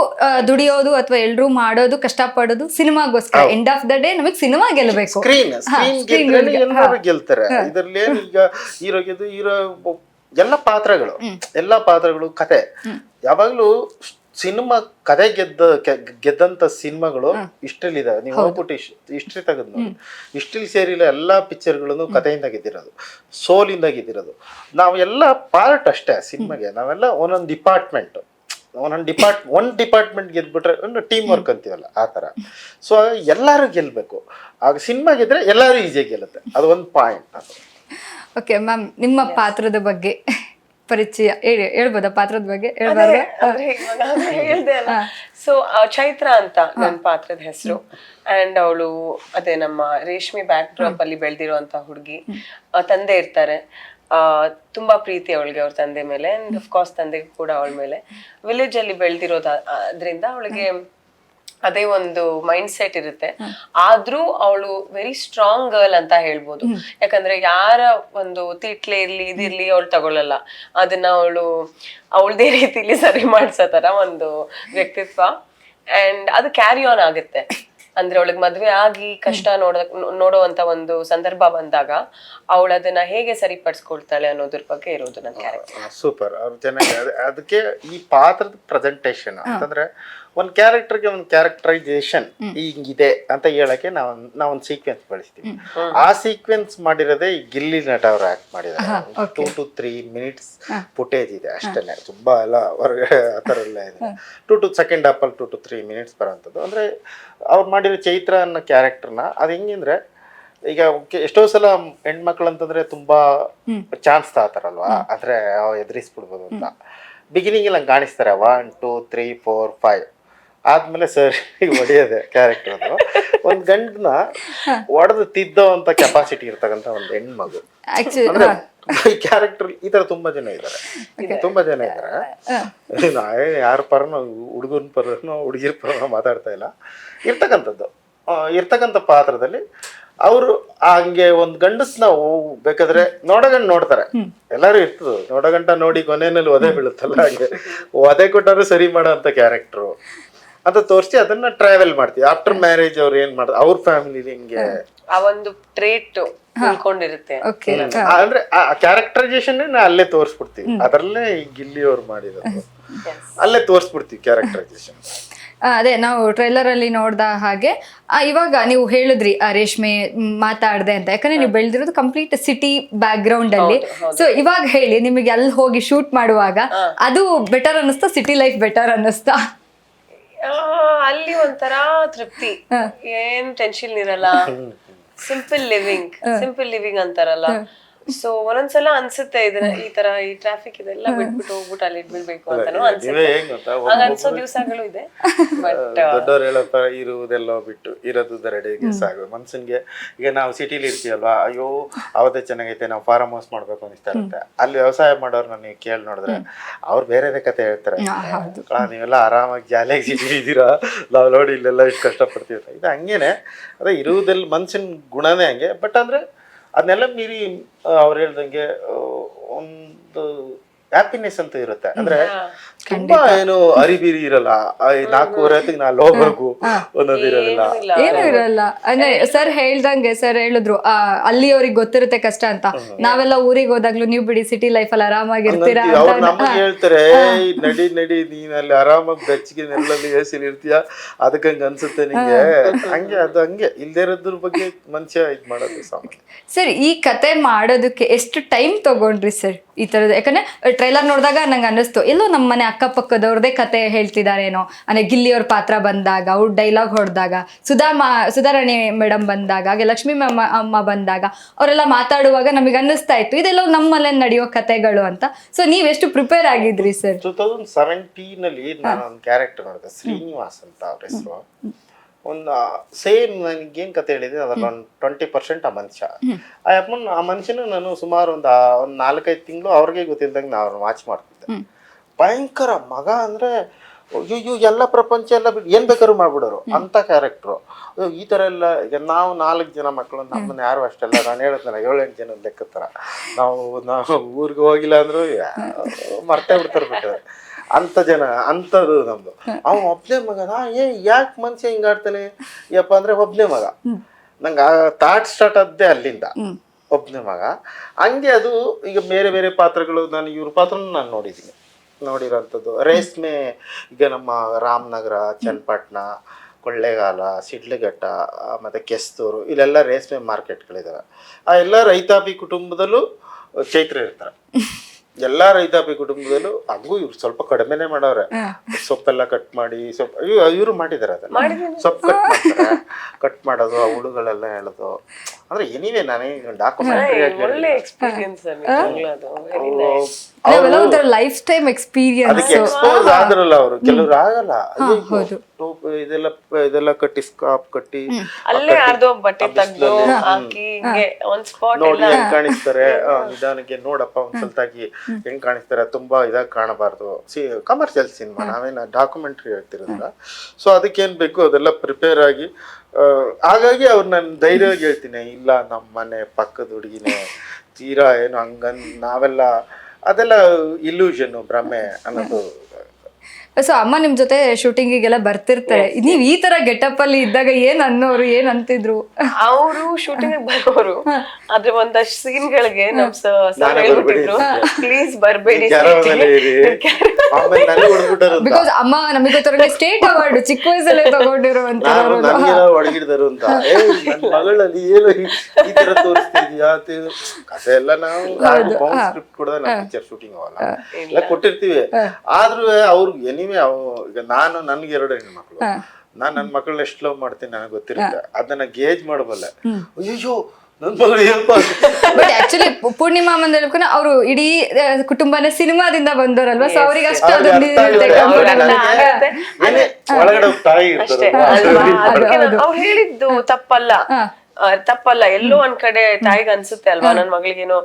ದುಡಿಯೋದು ಅಥವಾ ಎಲ್ರೂ ಮಾಡೋದು ಕಷ್ಟಪಡೋದು ಸಿನಿಮಾಗೋಸ್ಕರ. ಎಂಡ್ ಆಫ್ ದ ಡೇ ನಮಗೆ ಸಿನಿಮಾ ಗೆಲ್ಲಬೇಕು. ಸ್ಕ್ರೀನ್ ಎಲ್ಲರೂ ಗೆಲ್ತಾರೆ. ಇದ್ರಲ್ಲಿ ಏನು ಈಗ ಹೀರೋ ಎಲ್ಲ ಪಾತ್ರಗಳು ಕತೆ. ಯಾವಾಗ್ಲೂ ಸಿನಿಮಾ ಕತೆ ಗೆದ್ದಂತ ಸಿನಿಮಾಗಳು ಇಷ್ಟರಲ್ಲಿದ್ದಾವೆ. ನೀವು ಹೋಗ್ಬಿಟ್ಟು ಹಿಸ್ಟ್ರಿ ತೆಗೆದು ನೋಡಿ, ಹಿಸ್ಟ್ರಿ ಸೇರಿಲ್ಲ ಎಲ್ಲಾ ಪಿಕ್ಚರ್ಗಳನ್ನು ಕಥೆಯಿಂದ ಗೆದ್ದಿರೋದು, ಸೋಲಿಂದ ಗೆದ್ದಿರೋದು. ನಾವೆಲ್ಲ ಪಾರ್ಟ್ ಅಷ್ಟೇ ಸಿನಿಮಾಗೆ, ನಾವೆಲ್ಲ ಒಂದೊಂದು ಡಿಪಾರ್ಟ್ಮೆಂಟ್. ಒಂದ್ ಡಿಪಾರ್ಟ್ಮೆಂಟ್ ಗೆದ್ಬಿಟ್ರೆ ಒಂದು ಟೀಮ್ ವರ್ಕ್ ಅಂತೀವಲ್ಲ ಆ ಥರ. ಸೊ ಎಲ್ಲರೂ ಗೆಲ್ಲಬೇಕು. ಆಗ ಸಿನಿಮಾ ಗೆದ್ರೆ ಎಲ್ಲರೂ ಈಸಿಯಾಗಿ ಗೆಲ್ಲುತ್ತೆ. ಅದು ಒಂದು ಪಾಯಿಂಟ್. ಅದು ಓಕೆ ಮ್ಯಾಮ್, ನಿಮ್ಮ ಪಾತ್ರದ ಬಗ್ಗೆ ಪರಿಚಯ ಹೇಳ್ಬೋದಾ? ಪಾತ್ರದ ಬಗ್ಗೆ ಹೇಳ್ಬಾರ್ದು? ಅಂದ್ರೆ ಇವಾಗ ಹೇಳ್ದೆ ಅಲ್ಲ. ಸೊ ಚೈತ್ರ ಅಂತ ನನ್ನ ಪಾತ್ರದ ಹೆಸರು. ಅಂಡ್ ಅವಳು ಅದೇ ನಮ್ಮ ರೇಷ್ಮೆ ಬ್ಯಾಕ್ ಡ್ರಾಪ್ ಅಲ್ಲಿ ಬೆಳೆದಿರುವಂತ ಹುಡುಗಿ. ತಂದೆ ಇರ್ತಾರೆ, ತುಂಬಾ ಪ್ರೀತಿ ಅವಳಿಗೆ ಅವ್ರ ತಂದೆ ಮೇಲೆ. ಅಂಡ್ ಆಫ್ ಕೋರ್ಸ್ ತಂದೆಗೆ ಕೂಡ ಅವಳ ಮೇಲೆ. ವಿಲೇಜ್ ಅಲ್ಲಿ ಬೆಳೆದಿರೋದ್ರಿಂದ ಅವಳಿಗೆ ಅದೇ ಒಂದು ಮೈಂಡ್ ಸೆಟ್ ಇರುತ್ತೆ. ಆದ್ರೂ ಅವಳು ವೆರಿ ಸ್ಟ್ರಾಂಗ್ ಗರ್ಲ್ ಅಂತ ಹೇಳ್ಬೋದು. ಯಾಕಂದ್ರೆ ಯಾರ ಒಂದು ತಿಟ್ಲೆ ಇರ್ಲಿ ಇದಿರ್ಲಿ ಅವಳು ತಗೊಳ್ಳಲ್ಲ. ಅದನ್ನ ಅವಳದೇ ರೀತಿಲಿ ಸರಿ ಮಾಡ್ಸೋ ತರ ಒಂದು ವ್ಯಕ್ತಿತ್ವ. ಅಂಡ್ ಅದು ಕ್ಯಾರಿ ಆನ್ ಆಗುತ್ತೆ. ಅಂದ್ರೆ ಅವಳಿಗೆ ಮದ್ವೆ ಆಗಿ ಕಷ್ಟ ನೋಡುವಂತ ಒಂದು ಸಂದರ್ಭ ಬಂದಾಗ ಅವಳು ಅದನ್ನ ಹೇಗೆ ಸರಿಪಡಿಸ್ಕೊಳ್ತಾಳೆ ಅನ್ನೋದ್ರ ಬಗ್ಗೆ ಇರೋದು ನನ್ನ ಕ್ಯಾರೆಕ್ಟರ್. ಸೂಪರ್. ಅವ್ರು ಚೆನ್ನಾಗಿ ಅದಕ್ಕೆ ಈ ಪಾತ್ರದ ಪ್ರೆಸೆಂಟೇಷನ್ ಅಂತಂದ್ರೆ ಒಂದು ಕ್ಯಾರೆಕ್ಟರ್ಗೆ ಒಂದು ಕ್ಯಾರೆಕ್ಟರೈಸೇಷನ್ ಹಿಂಗಿದೆ ಅಂತ ಹೇಳಕ್ಕೆ ನಾವೊಂದು ಸೀಕ್ವೆನ್ಸ್ ಬಳಸ್ತೀವಿ. ಆ ಸೀಕ್ವೆನ್ಸ್ ಮಾಡಿರೋದೇ ಈ ಗಿಲ್ಲಿ ನಟ ಅವ್ರು ಆಕ್ಟ್ ಮಾಡಿದ್ದಾರೆ. 2 to 3 minutes ಫುಟೇಜ್ ಇದೆ ಅಷ್ಟೇ. ತುಂಬಾ ಎಲ್ಲ ಹೊರಗಡೆ ಆ ಥರ ಎಲ್ಲ ಇದೆ. 2 to ಸೆಕೆಂಡ್ ಹಾಫಲ್ಲಿ 2 to 3 minutes ಬರೋಂಥದ್ದು. ಅಂದ್ರೆ ಅವ್ರು ಮಾಡಿರೋ ಚೈತ್ರ ಅನ್ನೋ ಕ್ಯಾರೆಕ್ಟರ್ನ ಅದು ಹೆಂಗಂದ್ರೆ, ಈಗ ಎಷ್ಟೋ ಸಲ ಹೆಣ್ಮಕ್ಳು ಅಂತಂದ್ರೆ ತುಂಬಾ ಚಾನ್ಸ್ ತಗೋತಾರಲ್ವಾ, ಅಂದ್ರೆ ಎದುರಿಸ್ಬಿಡ್ಬೋದು ಅಂತ ಬಿಗಿನಿಂಗ್ ಅಲ್ಲಿ ಹಂಗೆ ಕಾಣಿಸ್ತಾರೆ. 1 2 3 4 5 ಆದ್ಮೇಲೆ ಸರ್ ಹೊಡೆಯೋದೆ ಕ್ಯಾರೆಕ್ಟರ್. ಅದು ಒಂದು ಗಂಡನ ಒಡೆದು ತಿದ್ದೋ ಅಂತ ಕೆಪಾಸಿಟಿ ಇರ್ತಕ್ಕಂಥ ಒಂದು ಹೆಣ್ಮಗು. ಅಂದ್ರೆ ಈ ಕ್ಯಾರೆಕ್ಟರ್ ಈ ತರ ತುಂಬಾ ಜನ ಇದ್ದಾರೆ. ಯಾರ ಪರನೋ, ಹುಡುಗನ ಪರನೋ ಹುಡುಗಿರ ಪರನೋ ಮಾತಾಡ್ತಾ ಇಲ್ಲ. ಇರ್ತಕ್ಕಂಥ ಪಾತ್ರದಲ್ಲಿ ಅವರು ಹಂಗೆ ಒಂದ್ ಗಂಡಸ್ನ ಬೇಕಾದ್ರೆ ನೋಡಗಂಡ್ ನೋಡ್ತಾರೆ. ಎಲ್ಲಾರು ಇರ್ತದ ನೋಡಗಂಟ ನೋಡಿ ಕೊನೆಯಲ್ಲಿ ಒದೆ ಬೀಳುತ್ತಲ್ಲ, ಹಂಗೆ ಒದೆ ಕೊಟ್ಟಾರು ಸರಿ ಮಾಡೋ ಅಂತ ಕ್ಯಾರೆಕ್ಟರ್ ಅಂತ ತೋರಿಸಿ ಅದನ್ನ ಟ್ರಾವೆಲ್ ಮಾಡ್ತೀವಿ. ಆಫ್ಟರ್ ಮ್ಯಾರೇಜ್ ಅವ್ರು ಏನ್ ಮಾಡ್ತಾರೆ, ಅವ್ರ ಫ್ಯಾಮಿಲಿ ಹಿಂಗೆ ಆ ಒಂದು ಟ್ರೇಟ್ ಉಳ್ಕೊಂಡಿರುತ್ತೆ. ಅಂದ್ರೆ ಆ ಕ್ಯಾರೆಕ್ಟರೈಸೇಷನ್ ಅಲ್ಲೇ ತೋರಿಸ್ಬಿಡ್ತೀವಿ. ಅದರಲ್ಲೇ ಈ ಗಿಲ್ಲಿ ಅವ್ರು ಮಾಡಿರೋದು ಅಲ್ಲೇ ತೋರಿಸ್ಬಿಡ್ತೀವಿ ಕ್ಯಾರೆಕ್ಟರೈಸೇಷನ್. ಅದೇ ನಾವು ಟ್ರೈಲರ್ ಅಲ್ಲಿ ನೋಡ್ದ ಹಾಗೆ ಇವಾಗ ನೀವು ಹೇಳಿದ್ರಿ ರೇಷ್ಮೆ ಮಾತಾಡ್ದೆ ಅಂತ, ಯಾಕಂದ್ರೆ ನೀವು ಬೆಳೆದಿರೋದು ಕಂಪ್ಲೀಟ್ ಸಿಟಿ ಬ್ಯಾಕ್ ಗ್ರೌಂಡ್ ಅಲ್ಲಿ. ಸೊ ಇವಾಗ ಹೇಳಿ, ನಿಮಗೆ ಅಲ್ಲಿ ಹೋಗಿ ಶೂಟ್ ಮಾಡುವಾಗ ಅದು ಬೆಟರ್ ಅನ್ನಿಸ್ತಾ, ಸಿಟಿ ಲೈಫ್ ಬೆಟರ್ ಅನ್ನಿಸ್ತಾ? ಅಲ್ಲಿ ಒಂಥರ ತೃಪ್ತಿ, ಏನ್ ಟೆನ್ಷನ್ ಇರಲ್ಲ. ಸಿಂಪಲ್ ಲಿವಿಂಗ್ ಅಂತಾರಲ್ಲ. ಸೊ ಒಂದೊಂದ್ಸಲ ಅನ್ಸುತ್ತೆ ಇದನ್ನ ಈ ತರ ಈ ಟ್ರಾಫಿಕ್ ಇದೆಲ್ಲ ಬಿಟ್ಬಿಟ್ಟು ಹೋಗ್ಬಿಟ್ಟು ಅಲ್ಲಿ ಬಿಡ್ಬೇಕು ಅಂತಾನು ಅನ್ಸುತ್ತೆ. ಹಂಗ ಅನ್ಸೋ ದಿವಸಗಳು ಇದೆ. ಬಟ್ ದೊಡ್ಡವ್ರು ಹೇಳಪ್ಪ, ಇರುವುದೆಲ್ಲೋ ಬಿಟ್ಟು ಇರೋದು ದರಡೆಗೆ ಸಾಗು. ಮನ್ಸನ್ಗೆ ಈಗ ನಾವು ಸಿಟಿಲಿ ಇರ್ತೀವಲ್ವಾ, ಅಯ್ಯೋ ಅವತ್ತೇ ಚೆನ್ನಾಗೈತೆ, ನಾವು ಫಾರ್ಮ್ ಹೌಸ್ ಮಾಡ್ಬೇಕು ಅನಿಸ್ತಾ ಇರುತ್ತೆ. ಅಲ್ಲಿ ವ್ಯವಸಾಯ ಮಾಡೋರ್ನ ನೀವು ಕೇಳಿ ನೋಡಿದ್ರೆ ಅವ್ರು ಬೇರೆದೇ ಕತೆ ಹೇಳ್ತಾರೆ. ನೀವೆಲ್ಲ ಆರಾಮಾಗಿ ಜಾಲಿಯಾಗಿ ಸಿಟಿಲಿ ಇದ್ದೀರಾ, ನಾವು ನೋಡಿ ಇಲ್ಲೆಲ್ಲ ಇಷ್ಟು ಕಷ್ಟಪಡ್ತೀವಿ. ಇದು ಹಂಗೇನೆ, ಅದೇ ಇರುವುದೆಲ್ಲ ಮನ್ಸಿನ ಗುಣನೇ ಹಂಗೆ. ಬಟ್ ಅಂದ್ರೆ ಅದನ್ನೆಲ್ಲ ಮೀರಿ ಅವ್ರು ಹೇಳ್ದಂಗೆ ಒಂದು ಹ್ಯಾಪಿನೆಸ್ ಅಂತ ಇರುತ್ತೆ. ಅಂದ್ರೆ ತುಂಬಾ ಏನು ಅರಿಬಿರಿ ಇರಲ್ಲ. 4:30 ಹೊತ್ತಿಗೆ ನಾಲ್ ಹೋಗ್ಬೇಕು ಅನ್ನೋದು ಇರೋದಿಲ್ಲ, ಏನು ಇರಲ್ಲ. ಅಂದ್ರೆ ಸರ್ ಹೇಳ್ದಂಗೆ, ಸರ್ ಹೇಳಿದ್ರು ಅಲ್ಲಿ ಅವ್ರಿಗೆ ಗೊತ್ತಿರುತ್ತೆ ಕಷ್ಟ ಅಂತ. ನಾವೆಲ್ಲ ಊರಿಗೆ ಹೋದಾಗ್ಲೂ ನೀವು ಬಿಡಿ ಸಿಟಿ ಲೈಫ್ ಅಲ್ಲಿ ಆರಾಮಾಗಿರ್ತೀರಾ ಅವ್ರು ನಮಗೆ ಹೇಳ್ತಾರೆ, ನಡಿ ನೀನ್ ಅಲ್ಲಿ ಆರಾಮಾಗಿ ಬೆಚ್ಚಗೆ ನೆಲ್ಲಲ್ಲಿ ಎಸಿಲಿ ಇರ್ತೀಯ, ಅದಕ್ಕೆ ಹಂಗ ಅನ್ಸುತ್ತೆ ನಿಂಗೆ. ಹಂಗೆ ಅದು ಹಂಗೆ ಇಲ್ದೇ ಇರೋದ್ರ ಬಗ್ಗೆ ಮನುಷ್ಯ ಇದ್ ಮಾಡೋದು ಸಾಮಾನ್ಯ. ಸರ್ ಈ ಕತೆ ಮಾಡೋದಕ್ಕೆ ಎಷ್ಟು ಟೈಮ್ ತಗೊಂಡ್ರಿ ಸರ್ ಈ ತರದ್ದು? ಯಾಕಂದ್ರೆ ಟ್ರೈಲರ್ ನೋಡಿದಾಗ ನಂಗೆ ಅನ್ನಿಸ್ತು ಎಲ್ಲೋ ನಮ್ಮ ಮನೆ ಅಕ್ಕಪಕ್ಕದವ್ರದೇ ಕತೆ ಹೇಳ್ತಿದಾರೇನೋ. ಅಂದ್ರೆ ಗಿಲ್ಲಿ ಅವ್ರ ಪಾತ್ರ ಬಂದಾಗ, ಅವ್ರ ಡೈಲಾಗ್ ಹೊಡೆದಾಗ, ಸುಧಾರಾಣಿ ಮೇಡಮ್ ಬಂದಾಗ, ಹಾಗೆ ಲಕ್ಷ್ಮೀ ಅಮ್ಮ ಬಂದಾಗ ಅವರೆಲ್ಲ ಮಾತಾಡುವಾಗ ನಮಗೆ ಅನ್ನಿಸ್ತಾ ಇತ್ತು ಇದೆಲ್ಲ ನಮ್ಮಲ್ಲೇ ನಡೆಯೋ ಕತೆಗಳು ಅಂತ. ಸೊ ನೀವೆಷ್ಟು ಪ್ರಿಪೇರ್ ಆಗಿದ್ರಿ ಸರ್? 2017 ನಾನು ಒಂದು ಕ್ಯಾರೆಕ್ಟರ್ ನೋಡಿದೆ, ಶ್ರೀನಿವಾಸ್ ಅಂತ ಅವ್ರ ಹೆಸರು. ಒಂದು ಸೇಮ್ ನನಗೇನು ಕತೆ ಹೇಳಿದೆ ಅದ್ರಲ್ಲಿ ಒಂದು 20% ಆ ಮನುಷ್ಯ. ಆ ಮನುಷ್ಯನ ನಾನು ಸುಮಾರು ಒಂದು 4-5 ತಿಂಗಳು ಅವ್ರಿಗೆ ಗೊತ್ತಿಲ್ದಂಗೆ ನಾವು ವಾಚ್ ಮಾಡ್ತಿದ್ದೆ. ಭಯಂಕರ ಮಗ ಅಂದ್ರೆ ಅಯ್ಯೋ ಎಲ್ಲ ಪ್ರಪಂಚ ಎಲ್ಲ ಬಿಟ್ಟು ಏನ್ ಬೇಕಾದ್ರು ಮಾಡ್ಬಿಡೋರು ಅಂತ ಕ್ಯಾರೆಕ್ಟ್ರು. ಈ ತರ ಎಲ್ಲ ಈಗ ನಾವು 4 ಜನ ಮಕ್ಕಳು, ನಮ್ಮನ್ನ ಯಾರು ಅಷ್ಟೆಲ್ಲ ನಾನು ಹೇಳಿದ್ನಲ್ಲ 7-8 ಜನ ಲೆಕ್ಕತ್ತರ ನಾವು ಊರಿಗೆ ಹೋಗಿಲ್ಲ ಅಂದ್ರು ಮರ್ತೇ ಬಿಡ್ತಾರೆ ಅಂತ ಜನ ಅಂಥದ್ದು ನಮ್ದು. ಅವ ಒಬ್ನೇ ಮಗ. ಯಾಕೆ ಮನುಷ್ಯ ಹಿಂಗಾಡ್ತಾನೆ ಯಪ್ಪ ಅಂದ್ರೆ ಒಬ್ನೇ ಮಗ. ನಂಗೆ ಆ ಥಾಟ್ ಸ್ಟಾರ್ಟ್ ಆದ್ದೇ ಅಲ್ಲಿಂದ, ಒಬ್ನೇ ಮಗ. ಹಂಗೆ ಅದು ಈಗ ಬೇರೆ ಬೇರೆ ಪಾತ್ರಗಳು ನಾನು ಇವ್ರ ಪಾತ್ರನೂ ನಾನು ನೋಡಿರೋಂಥದ್ದು. ರೇಷ್ಮೆ ಈಗ ನಮ್ಮ ರಾಮನಗರ, ಚನ್ನಪಟ್ಟಣ, ಕೊಳ್ಳೇಗಾಲ, ಶಿಡ್ಲಘಟ್ಟ ಮತ್ತು ಕೆಸ್ತೂರು ಇಲ್ಲೆಲ್ಲ ರೇಷ್ಮೆ ಮಾರ್ಕೆಟ್ಗಳಿದ್ದಾವೆ. ಆ ಎಲ್ಲ ರೈತಾಪಿ ಕುಟುಂಬದಲ್ಲೂ ಚೈತ್ರ ಇರ್ತಾರೆ. ಎಲ್ಲಾ ರೈತಾಪಿ ಕುಟುಂಬದಲ್ಲೂ ಹಂಗೂ ಇವ್ರು ಸ್ವಲ್ಪ ಕಡಿಮೆನೆ ಮಾಡವ್ರೆ. ಸೊಪ್ಪೆಲ್ಲ ಕಟ್ ಮಾಡಿ ಇವ್ರು ಮಾಡಿದಾರೆ ಅದನ್ನ. ಸೊಪ್ಪು ಕಟ್ ಮಾಡೋದು, ಆ ಹುಳುಗಳೆಲ್ಲ ಹೇಳೋದು. ಅಂದ್ರೆ ಎನಿವೆ ನಾನೇ ಡಾಕ್ಯುಮೆಂಟರಿ ಒಳ್ಳೆ ಎಕ್ಸ್ಪೀರಿಯನ್ಸ್ ಅದು ವೆರಿ ನೈಸ್. ಅವೆಲ್ಲ ಒಂಥರ ಲೈಫ್ ಟೈಮ್ ಎಕ್ಸ್ಪೀರಿಯನ್ಸ್. ಅದಕ್ಕೆ ಎಕ್ಸ್ಪೋಸ್ ಆದ್ರಲ್ಲ ಅವರು, ಕೆಲವ್ರು ಆಗಲ್ಲ. ಇದೆಲ್ಲ ಕಟ್ಟಿ ಸ್ಕಾಪ್ ಕಟ್ಟಿ ಅಲ್ಲೇ ಅರ್ಧ ಬಟ್ಟೆ ತೆಗ್ದು ಹಾಕಿ ಹಿಂಗೆ ಒಂದ್ ಸ್ಪಾಟ್ ನೋಡಿ ಹೆಂಗ್ ಕಾಣಿಸ್ತಾರೆ, ನಿಧಾನಕ್ಕೆ ನೋಡಪ್ಪ ಒಂದ್ ಸ್ವಲ್ಪಾಗಿ ಹೆಂಗ್ ಕಾಣಿಸ್ತಾರೆ, ತುಂಬಾ ಇದಾಗಿ ಕಾಣಬಾರ್ದು. ಕಮರ್ಷಿಯಲ್ ಸಿನಿಮಾ, ನಾವೇನ ಡಾಕ್ಯುಮೆಂಟ್ರಿ ಹೇಳ್ತಿರೋದಿಲ್ಲ. ಸೊ ಅದಕ್ಕೇನ್ ಬೇಕು ಅದೆಲ್ಲ ಪ್ರಿಪೇರ್ ಆಗಿ, ಹಾಗಾಗಿ ಅವ್ರು ನಾನು ಧೈರ್ಯವಾಗಿ ಹೇಳ್ತೀನಿ, ಇಲ್ಲ ನಮ್ಮ ಮನೆ ಪಕ್ಕದ ಹುಡುಗಿನೇ ತೀರಾ ಏನು ಹಂಗನ್ ನಾವೆಲ್ಲ ಅದೆಲ್ಲ ಇಲ್ಯೂಷನ್, ಭ್ರಮೆ ಅನ್ನೋದು. ಸೊ ಅಮ್ಮ ನಿಮ್ ಜೊತೆ ಶೂಟಿಂಗಿಗೆಲ್ಲ ಬರ್ತಿರ್ತಾರೆ, ನೀವ್ ಈ ತರ ಗೆಟಪ್ ಅಲ್ಲಿ ಇದ್ದಾಗ ಏನ್ ಅನ್ನೋರು, ಏನ್ ಅಂತಿದ್ರು? ಅವರು ಶೂಟಿಂಗ್ ಬರೋರು, ಆದ್ರೆ ಒಂದಷ್ಟು ಸೀನ್ ಗಳಿಗೆ ನಮ್ ಸರ್ ಹೇಳ್ಬಿಟ್ಟಿದ್ರು, ಪ್ಲೀಸ್ ಬರ್ಬೇಡಿ ಬಿಕಾಸ್ ಅಮ್ಮ ನಮಗೆ ಗೊತ್ತಿರೋ ಸ್ಟೇಟ್ ಅವಾರ್ಡ್ ಚಿಕ್ಕ ವಯಸ್ಸಲ್ಲೇ ತಗೊಂಡಿರುವಂತ ಒಳಗಿಡ್ದರು ಅಂತ. ನನ್ ಮಗಳಲ್ಲಿ ಏನು ಈ ತರ ತೋರಿಸ್ತಿದ್ಯಾ ಕಥೆ ಎಲ್ಲ ನಾವು ಸ್ಕ್ರಿಪ್ಟ್ ಕೂಡ ನಾವು ಪಿಕ್ಚರ್ ಶೂಟಿಂಗ್ ಅವಲ್ಲ ಎಲ್ಲ ಕೊಟ್ಟಿರ್ತೀವಿ. ಆದ್ರೂ ಅವ್ರಿಗೆ ಎನಿವೆ ಈಗ ನನ್ಗೆ 2 ಹೆಣ್ಮಕ್ಳು, ನಾನ್ ನನ್ ಮಕ್ಕಳನ್ನ ಎಷ್ಟು ಲವ್ ಮಾಡ್ತೀನಿ ನನಗೆ ಗೊತ್ತಿರುತ್ತೆ. ಅದನ್ನ ಗೇಜ್ ಮಾಡಬಲ್ಲೆ. ಅಯ್ಯೋ ನನ್ ಮಗಳು ಬಟ್ ಆಕ್ಚುಲಿ ಪೂರ್ಣಿಮಾ ಅಮ್ಮಂದ್ ಹೇಳ್ಕೊಂಡು ಅವರು ಇಡೀ ಕುಟುಂಬನೇ ಸಿನಿಮಾದಿಂದ ಬಂದವರಲ್ವಾ, ಸೊ ಅವ್ರಿಗೆ ಅಷ್ಟು ಒಳಗಡೆ ತಾಯಿ ಇರ್ತಾರೆ. ಅವ್ರು ಹೇಳಿದ್ದು ತಪ್ಪಲ್ಲ. ಎಲ್ಲೋ ಒಂದ್ ಕಡೆ ತಾಯಿಗೆ ಅನ್ಸುತ್ತೆ ಅಲ್ವಾ, ನನ್ ಮಗಳಿಗೇನೋ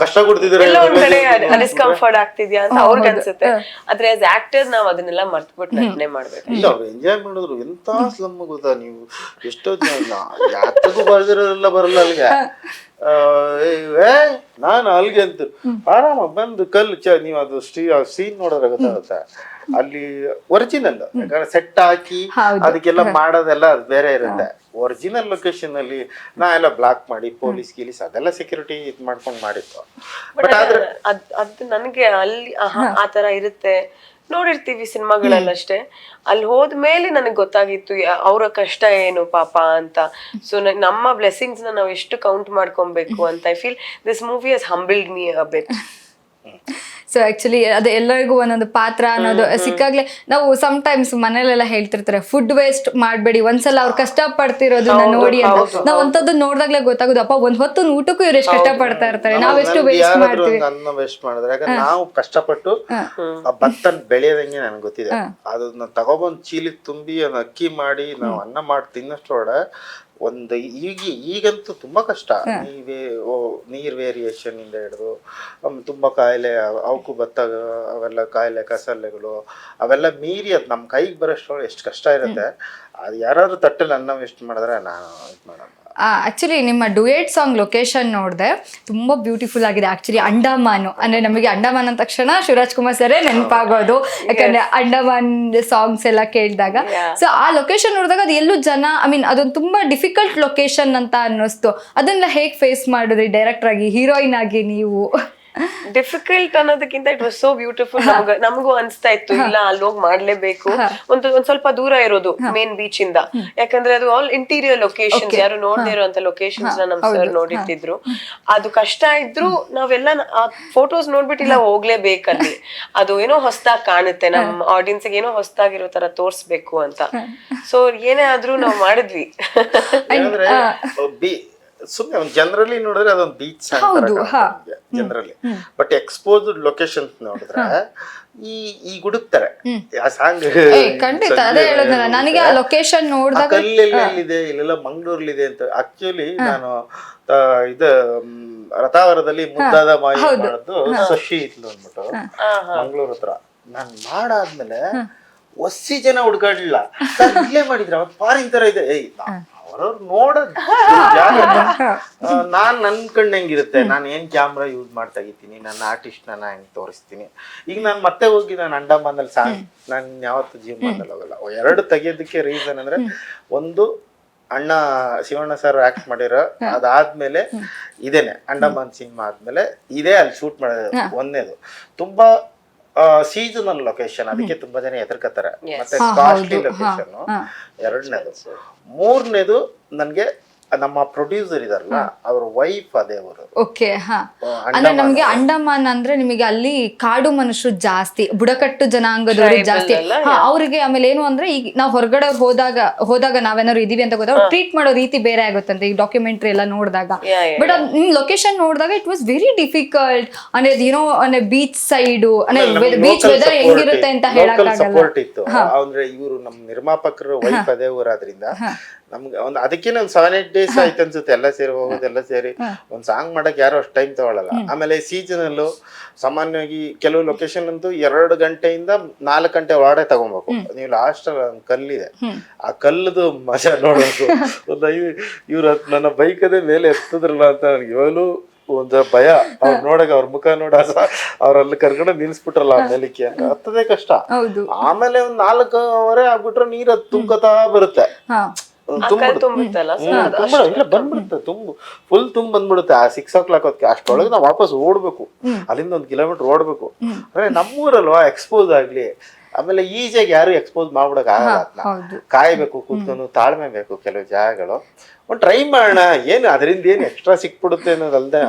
ಕಷ್ಟ ಕೊಡ್ತಿದ್ರೆ, ಎಲ್ಲೋ ಒಂದ್ ಕಡೆ ಡಿಸ್ಕಂಫರ್ಟ್ ಆಗ್ತಿದ್ಯಾ ಅಂತ ಅವ್ರಿಗೆ ಅನ್ಸುತ್ತೆ. ಆದ್ರೆ ಆಸ್ ಆಕ್ಟರ್ ನಾವ್ ಅದನ್ನೆಲ್ಲ ಮರ್ತ್ಬಿಟ್ಟು ನಟನೆ ಮಾಡ್ಬೇಕು. ಇಲ್ಲ ಅವ್ರು ಎಂಜಾಯ್ ಮಾಡಿದ್ರು. ಎಂತ ಸ್ಲಮ್ ಗೊತ್ತಾ ನೀವು, ಎಷ್ಟೋ ಯಾತಕ್ಕೂ ಬರ್ದಿರೋರೆಲ್ಲ ಬರಲ್ಲ ಅಲ್ಲಿಗೆ. ನಾನು ಅಲ್ಲಿಗೆ ಅಂತ ಆರಾಮ ಬಂದು ನೀವು ಅದು ಸೀನ್ ನೋಡಿದ್ರೆ ಗೊತ್ತಾಗುತ್ತೆ. ಅಲ್ಲಿ ಒರಿಜಿನಲ್ ಸೆಟ್ ಹಾಕಿ ಅದಕ್ಕೆಲ್ಲ ಮಾಡೋದೆಲ್ಲ ಅದು ಬೇರೆ ಇರುತ್ತೆ. ಒರಿಜಿನಲ್ ಲೊಕೇಶನ್ ಅಲ್ಲಿ ನಾ ಎಲ್ಲ ಬ್ಲಾಕ್ ಮಾಡಿ ಪೊಲೀಸ್ ಗೀಲೀಸ್ ಅದೆಲ್ಲ ಸೆಕ್ಯೂರಿಟಿ ಇದ್ ಮಾಡ್ಕೊಂಡು ಮಾಡಿತ್ತು. ಬಟ್ ಆದ್ರೆ ಅದು ನನಗೆ ಅಲ್ಲಿ ಆತರ ಇರುತ್ತೆ, ನೋಡಿರ್ತೀವಿ ಸಿನಿಮಾಗಳಲ್ಲಷ್ಟೇ. ಅಲ್ಲಿ ಹೋದ್ಮೇಲೆ ನನಗೆ ಗೊತ್ತಾಗಿತ್ತು ಅವರ ಕಷ್ಟ ಏನು ಪಾಪ ಅಂತ. ಸೊ ನಮ್ಮ ಬ್ಲೆಸ್ಸಿಂಗ್ಸ್ ನಾವು ಎಷ್ಟು ಕೌಂಟ್ ಮಾಡ್ಕೊಬೇಕು ಅಂತ. I feel this movie has humbled me a bit. So actually ಅದು ಎಲ್ಲರಿಗೂ ಒಂದೊಂದು ಪಾತ್ರ ಅನ್ನೋದು ಸಿಕ್ಕಾಗ್ಲೇ ನಾವು ಸಮ್ಟೈಮ್ಸ್ ಮನೇಲೆಲ್ಲ ಹೇಳ್ತಿರ್ತಾರೆ, ಫುಡ್ ವೇಸ್ಟ್ ಮಾಡ್ಬೇಡಿ, ಒಂದ್ಸಲ ಅವ್ರು ಕಷ್ಟ ಪಡ್ತಿರೋದನ್ನ ನೋಡಿ ಅಂತ. ನಾವ್ ಅಂತದ್ದು ನೋಡ್ದಾಗ್ಲೇ ಗೊತ್ತಾಗೋದು, ಅಪ್ಪ ಒಂದ್ ಹೊತ್ತು ಊಟಕ್ಕೂ ಇವ್ರು ಎಷ್ಟು ಕಷ್ಟ ಪಡ್ತಾ ಇರ್ತಾರೆ, ನಾವೆಷ್ಟು ವೇಸ್ಟ್ ಮಾಡ್ತೀವಿ. ಅನ್ನ ವೇಸ್ಟ್ ಮಾಡಿದ್ರೆ ಯಾಕಂದ್ರೆ ನಾವು ಕಷ್ಟಪಟ್ಟು ಆ ಭತ್ತ ಬೆಳೆಯೋದಂಗೆ ನನಗೆ ಗೊತ್ತಿದೆ. ಅದನ್ನ ತಗೊಬಂದ್ ಚೀಲಿಗೆ ತುಂಬಿ ಅದನ್ನ ಅಕ್ಕಿ ಮಾಡಿ ನಾವು ಅನ್ನ ಮಾಡಿ ತಿನ್ನಷ್ಟೊಳ ಒಂದು ಈಗಂತೂ ತುಂಬಾ ಕಷ್ಟ. ನೀರ್ ವೇರಿಯೇಷನ್ ಇಂದ ಹಿಡಿದು ತುಂಬಾ ಕಾಯಿಲೆ, ಅವಕ್ಕೂ ಭತ್ತ ಅವೆಲ್ಲ ಕಾಯಿಲೆ ಕಸಲೆಗಳು ಅವೆಲ್ಲ ಮೀರಿ ಅದ್ ನಮ್ ಕೈಗೆ ಬರೋಷ್ಟು ಎಷ್ಟು ಕಷ್ಟ ಇರುತ್ತೆ. ಅದು ಯಾರಾದ್ರೂ ತಟ್ಟಲ್ಲಿ ಅನ್ನ ವೇಸ್ಟ್ ಮಾಡಿದ್ರೆ ನಾನು ಇದು ಮಾಡಲ್ಲ. ಆಕ್ಚುಲಿ ನಿಮ್ಮ ಡುಯೆಟ್ ಸಾಂಗ್ ಲೊಕೇಶನ್ ನೋಡಿದೆ, ತುಂಬಾ ಬ್ಯೂಟಿಫುಲ್ ಆಗಿದೆ. ಆಕ್ಚುಲಿ ಅಂಡಮಾನು ಅಂದ್ರೆ ನಮಗೆ ಅಂಡಮಾನ್ ಅಂದ ತಕ್ಷಣ ಶಿವರಾಜ್ ಕುಮಾರ್ ಸರೇ ನೆನಪಾಗೋದು, ಯಾಕಂದ್ರೆ ಅಂಡಮಾನ್ ಸಾಂಗ್ಸ್ ಎಲ್ಲ ಕೇಳಿದಾಗ. ಸೊ ಆ ಲೊಕೇಶನ್ ನೋಡಿದಾಗ ಅದು ಎಲ್ಲೂ ಜನ ಅದೊಂದು ತುಂಬಾ ಡಿಫಿಕಲ್ಟ್ ಲೊಕೇಶನ್ ಅಂತ ಅನ್ನಿಸ್ತು. ಅದನ್ನ ಹೇಗ್ ಫೇಸ್ ಮಾಡಿದ್ರಿ ಡೈರೆಕ್ಟರ್ ಆಗಿ, ಹೀರೋಯಿನ್ ಆಗಿ ನೀವು? ಡಿಫಿಕಲ್ಟ್ ಅನ್ನೋದಕ್ಕಿಂತ ಇಟ್ ವಾಸ್ ಸೋ ಬ್ಯೂಟಿಫುಲ್. ನಮಗೂ ಅನ್ಸ್ತಾ ಇತ್ತು, ಇಲ್ಲ ಅಲ್ಲಿ ಹೋಗಿ ಮಾಡ್ಲೇಬೇಕು. ಒಂದ್ ಸ್ವಲ್ಪ ದೂರ ಇರೋದು ಮೇನ್ ಬೀಚ್ ಇಂದ, ಯಾಕಂದ್ರೆ ಅದು ಆಲ್ ಇಂಟೀರಿಯರ್ ಲೊಕೇಶನ್ಸ್, ಯಾರು ನೋಡದೇ ಇರುವಂತ ಲೊಕೇಶನ್ಸ್ ನಮ್ ಸರ್ ನೋಡಿರ್ತಿದ್ರು. ಅದು ಕಷ್ಟ ಇದ್ರು ನಾವೆಲ್ಲ ಫೋಟೋಸ್ ನೋಡ್ಬಿಟ್ಟು ಇಲ್ಲ ಹೋಗ್ಲೇಬೇಕಲ್ಲಿ, ಅದು ಏನೋ ಹೊಸದಾಗಿ ಕಾಣುತ್ತೆ, ನಮ್ ಆಡಿಯನ್ಸ್ ಏನೋ ಹೊಸದಾಗಿರೋ ತರ ತೋರ್ಸ್ಬೇಕು ಅಂತ. ಸೊ ಏನೇ ಆದ್ರೂ ನಾವ್ ಮಾಡಿದ್ವಿ. ಸುಮ್ಮನೆ ಒಂದು ಜನರಲಿ ನೋಡಿದ್ರೆ ಅದೊಂದು beach generally. But exposed location ನೋಡಿದ್ರೆ ಈ ಗುಡುಕ್ತಾರೆ ಆ ಸಾಂಗ್. ಖಂಡಿತ ಅದೇ ಹೇಳೋದಲ್ಲ, ನನಗೆ ಆ ಲೊಕೇಶನ್ ನೋಡಿದಾಗ ಕಲ್ಲೆಲ್ಲಿದೆ ಇಲ್ಲೆಲ್ಲ ಮಂಗಳೂರಲ್ಲಿದೆ ಅಂತ. ಆಕ್ಚುಲಿ ನಾನು ಇದು ರಥಾವರದಲ್ಲಿ ಮುದ್ದಾದ ಮಾಯಿ ಮಾಡೋದು ಶಶಿ ಇತ್ಲು ಅಂದ್ಬಿಟ್ಟು ಮಂಗಳೂರ್ ಹತ್ರ ನಾನ್ ಮಾಡಾದ್ಮೇಲೆ ಒಸಿ ಜನ ಹುಡ್ಕಾಡ್ಲಿಲ್ಲ, ಇಲ್ಲೇ ಮಾಡಿದ್ರೆ ಅವತ್ತು ಫಾರಿನ್ ತರ ಇದೆ. ಅವ್ರವ್ರು ನೋಡೋದ್ ನಾನ್ ನನ್ಕಂಡ್ ಹೆಂಗಿರುತ್ತೆ, ನಾನು ಏನ್ ಕ್ಯಾಮ್ರಾ ಯೂಸ್ ಮಾಡಿ ತೆಗಿತೀನಿ, ನನ್ನ ಆರ್ಟಿಸ್ಟ್ ನನ್ನ ಹೆಂಗ್ ತೋರಿಸ್ತೀನಿ. ಈಗ ನಾನು ಮತ್ತೆ ಹೋಗಿ ನಾನು ಅಂಡಮಾನಲ್ಲಿ ಸಾಂಗ್ ನಾನು ಯಾವತ್ತು ಜೀವನದಲ್ಲಿ ಹೋಗಲ್ಲ. 2 ತೆಗಿಯೋದಕ್ಕೆ ರೀಸನ್ ಅಂದ್ರೆ, ಒಂದು ಅಣ್ಣ ಶಿವಣ್ಣ ಸರ್ ಆಕ್ಟ್ ಮಾಡಿರೋ ಅದಾದ್ಮೇಲೆ ಇದೇನೆ ಅಂಡಮಾನ್ ಸಿನಿಮಾ ಆದ್ಮೇಲೆ ಇದೇ ಅಲ್ಲಿ ಶೂಟ್ ಮಾಡೋದು. ಒಂದೇದು ತುಂಬಾ ಸೀಸನಲ್ ಲೊಕೇಶನ್, ಅದಕ್ಕೆ ತುಂಬಾ ಜನ ಹೆದರ್ಕತ್ತಾರೆ. ಮತ್ತೆ ಕಾಸ್ಟ್ಲಿ ಲೊಕೇಶನ್ 2ನೇದು. 3ನೇದು ನನ್ಗೆ ನಮ್ಮ ಪ್ರೊಡ್ಯೂಸರ್ ಇದಾರಲ್ಲ ಅವ್ರ ವೈಫ್ ಅದೇ ಅವರು. ಓಕೆ, ಹಾ. ಅಂದ್ರೆ ನಮ್ಗೆ ಅಂಡಮಾನ್ ಅಂದ್ರೆ ನಿಮಗೆ ಅಲ್ಲಿ ಕಾಡು ಮನುಷ್ಯರು ಜಾಸ್ತಿ, ಬುಡಕಟ್ಟು ಜನಾಂಗದವರು ಜಾಸ್ತಿ. ಹಾ, ಅವ್ರಿಗೆ ಆಮೇಲೆ ಏನು ಅಂದ್ರೆ ಈಗ ನಾವು ಹೊರಗಡೆ ಹೋದಾಗ ನಾವೇನಾದ್ರು ಇದೀವಿ ಅಂತ ಗೊತ್ತಾಗ ಟ್ರೀಟ್ ಮಾಡೋ ರೀತಿ ಬೇರೆ ಆಗುತ್ತಂತೆ ಈಗ ಡಾಕ್ಯುಮೆಂಟ್ರಿ ಎಲ್ಲ ನೋಡಿದಾಗ. ಬಟ್ ನಿಮ್ ಲೊಕೇಶನ್ ನೋಡಿದಾಗ ಇಟ್ ವಾಸ್ ವೆರಿ ಡಿಫಿಕಲ್ಟ್. ಅಂದ್ರೆ ಏನೋ ಅಂದ್ರೆ ಬೀಚ್ ಸೈಡು ಅಂದ್ರೆ ಬೀಚ್ ವೆದರ್ ಹೆಂಗಿರುತ್ತೆ ಅಂತ ಹೇಳಕ್ಕಾಗಲ್ಲ. ಸಪೋರ್ಟ್ ಇತ್ತು. ಅಂದ್ರೆ ಇವರು ನಮ್ಮ ನಿರ್ಮಾಪಕರು ವೈಫ್ ಅದೇ ಊರಾದ್ರಿಂದ ನಮ್ಗೆ ಅದಕ್ಕೇನೆ ಒಂದ್ 7-8 days ಆಯ್ತು ಅನ್ಸುತ್ತೆ ಎಲ್ಲ ಸೇರಿ ಹೋಗೋದು. ಎಲ್ಲ ಸೇರಿ ಒಂದ್ ಸಾಂಗ್ ಮಾಡಕ್ ಯಾರು ಅಷ್ಟು ಟೈಮ್ ತಗೊಳಲ್ಲ. ಆಮೇಲೆ ಸೀಸನಲ್ಲು ಸಾಮಾನ್ಯವಾಗಿ ಕೆಲವು ಲೊಕೇಶನ್ ಅಂತೂ 2 ಗಂಟೆಯಿಂದ 4 ಗಂಟೆ ಒಳಗಡೆ ತಗೊಬೇಕು. ನೀವು ಲಾಸ್ಟ್ ಒಂದ್ ಕಲ್ಲಿದೆ, ಆ ಕಲ್ಲದು ಮಜಾ ನೋಡೋದು. ಇವ್ರು ನನ್ನ ಬೈಕ್ ಅದೇ ಮೇಲೆ ಎತ್ತದ್ರಲ್ಲ ಅಂತ ನನಗೆ ಇವಾಗಲೂ ಒಂದ್ ಭಯ. ಅವ್ರು ನೋಡಕ್ ಅವ್ರ ಮುಖ ನೋಡ ಅವ್ರಲ್ಲಿ ಕರ್ಕೊಂಡು ನಿಲ್ಸ್ಬಿಟ್ರಲ್ಲ ಮೇಲಿಕ್ಕೆ ಅಂತ ಹತ್ತದೇ ಕಷ್ಟ. ಆಮೇಲೆ ಒಂದ್ 4:15 ಆಗ್ಬಿಟ್ರೆ ನೀರ್ ತುಂಬ್ಕೊತಾ ಬರುತ್ತೆ. ಬಂದ್ಬಿಡುತ್ತೆ ಫುಲ್ ಬಂದ್ಬಿಡುತ್ತೆ. ಆ 6 o'clock ಹೊತ್ತಿಗೆ ಅಷ್ಟೊಳಗೆ ನಾವು ವಾಪಸ್ ಓಡ್ಬೇಕು. ಅಲ್ಲಿಂದ 1 kilometer ಓಡ್ಬೇಕು. ಅಂದ್ರೆ ನಮ್ಮೂರಲ್ವಾ ಎಕ್ಸ್ಪೋಸ್ ಆಗ್ಲಿ. ಆಮೇಲೆ ಈಜಿಯಾಗಿ ಯಾರು ಎಕ್ಸ್ಪೋಸ್ ಮಾಡ್ಬಿಡಕ್ ಆಗಲ್ಲ. ಕಾಯ್ಬೇಕು, ಕೂತ್ಕೊಂಡು ತಾಳ್ಮೆ ಬೇಕು. ಕೆಲವು ಜಾಗಗಳು ಒಂದ್ ಟ್ರೈ ಮಾಡೋಣ, ಏನು ಅದರಿಂದ ಏನು ಎಕ್ಸ್ಟ್ರಾ ಸಿಕ್ಬಿಡುತ್ತೆ ಅನ್ನೋದಲ್ದೆ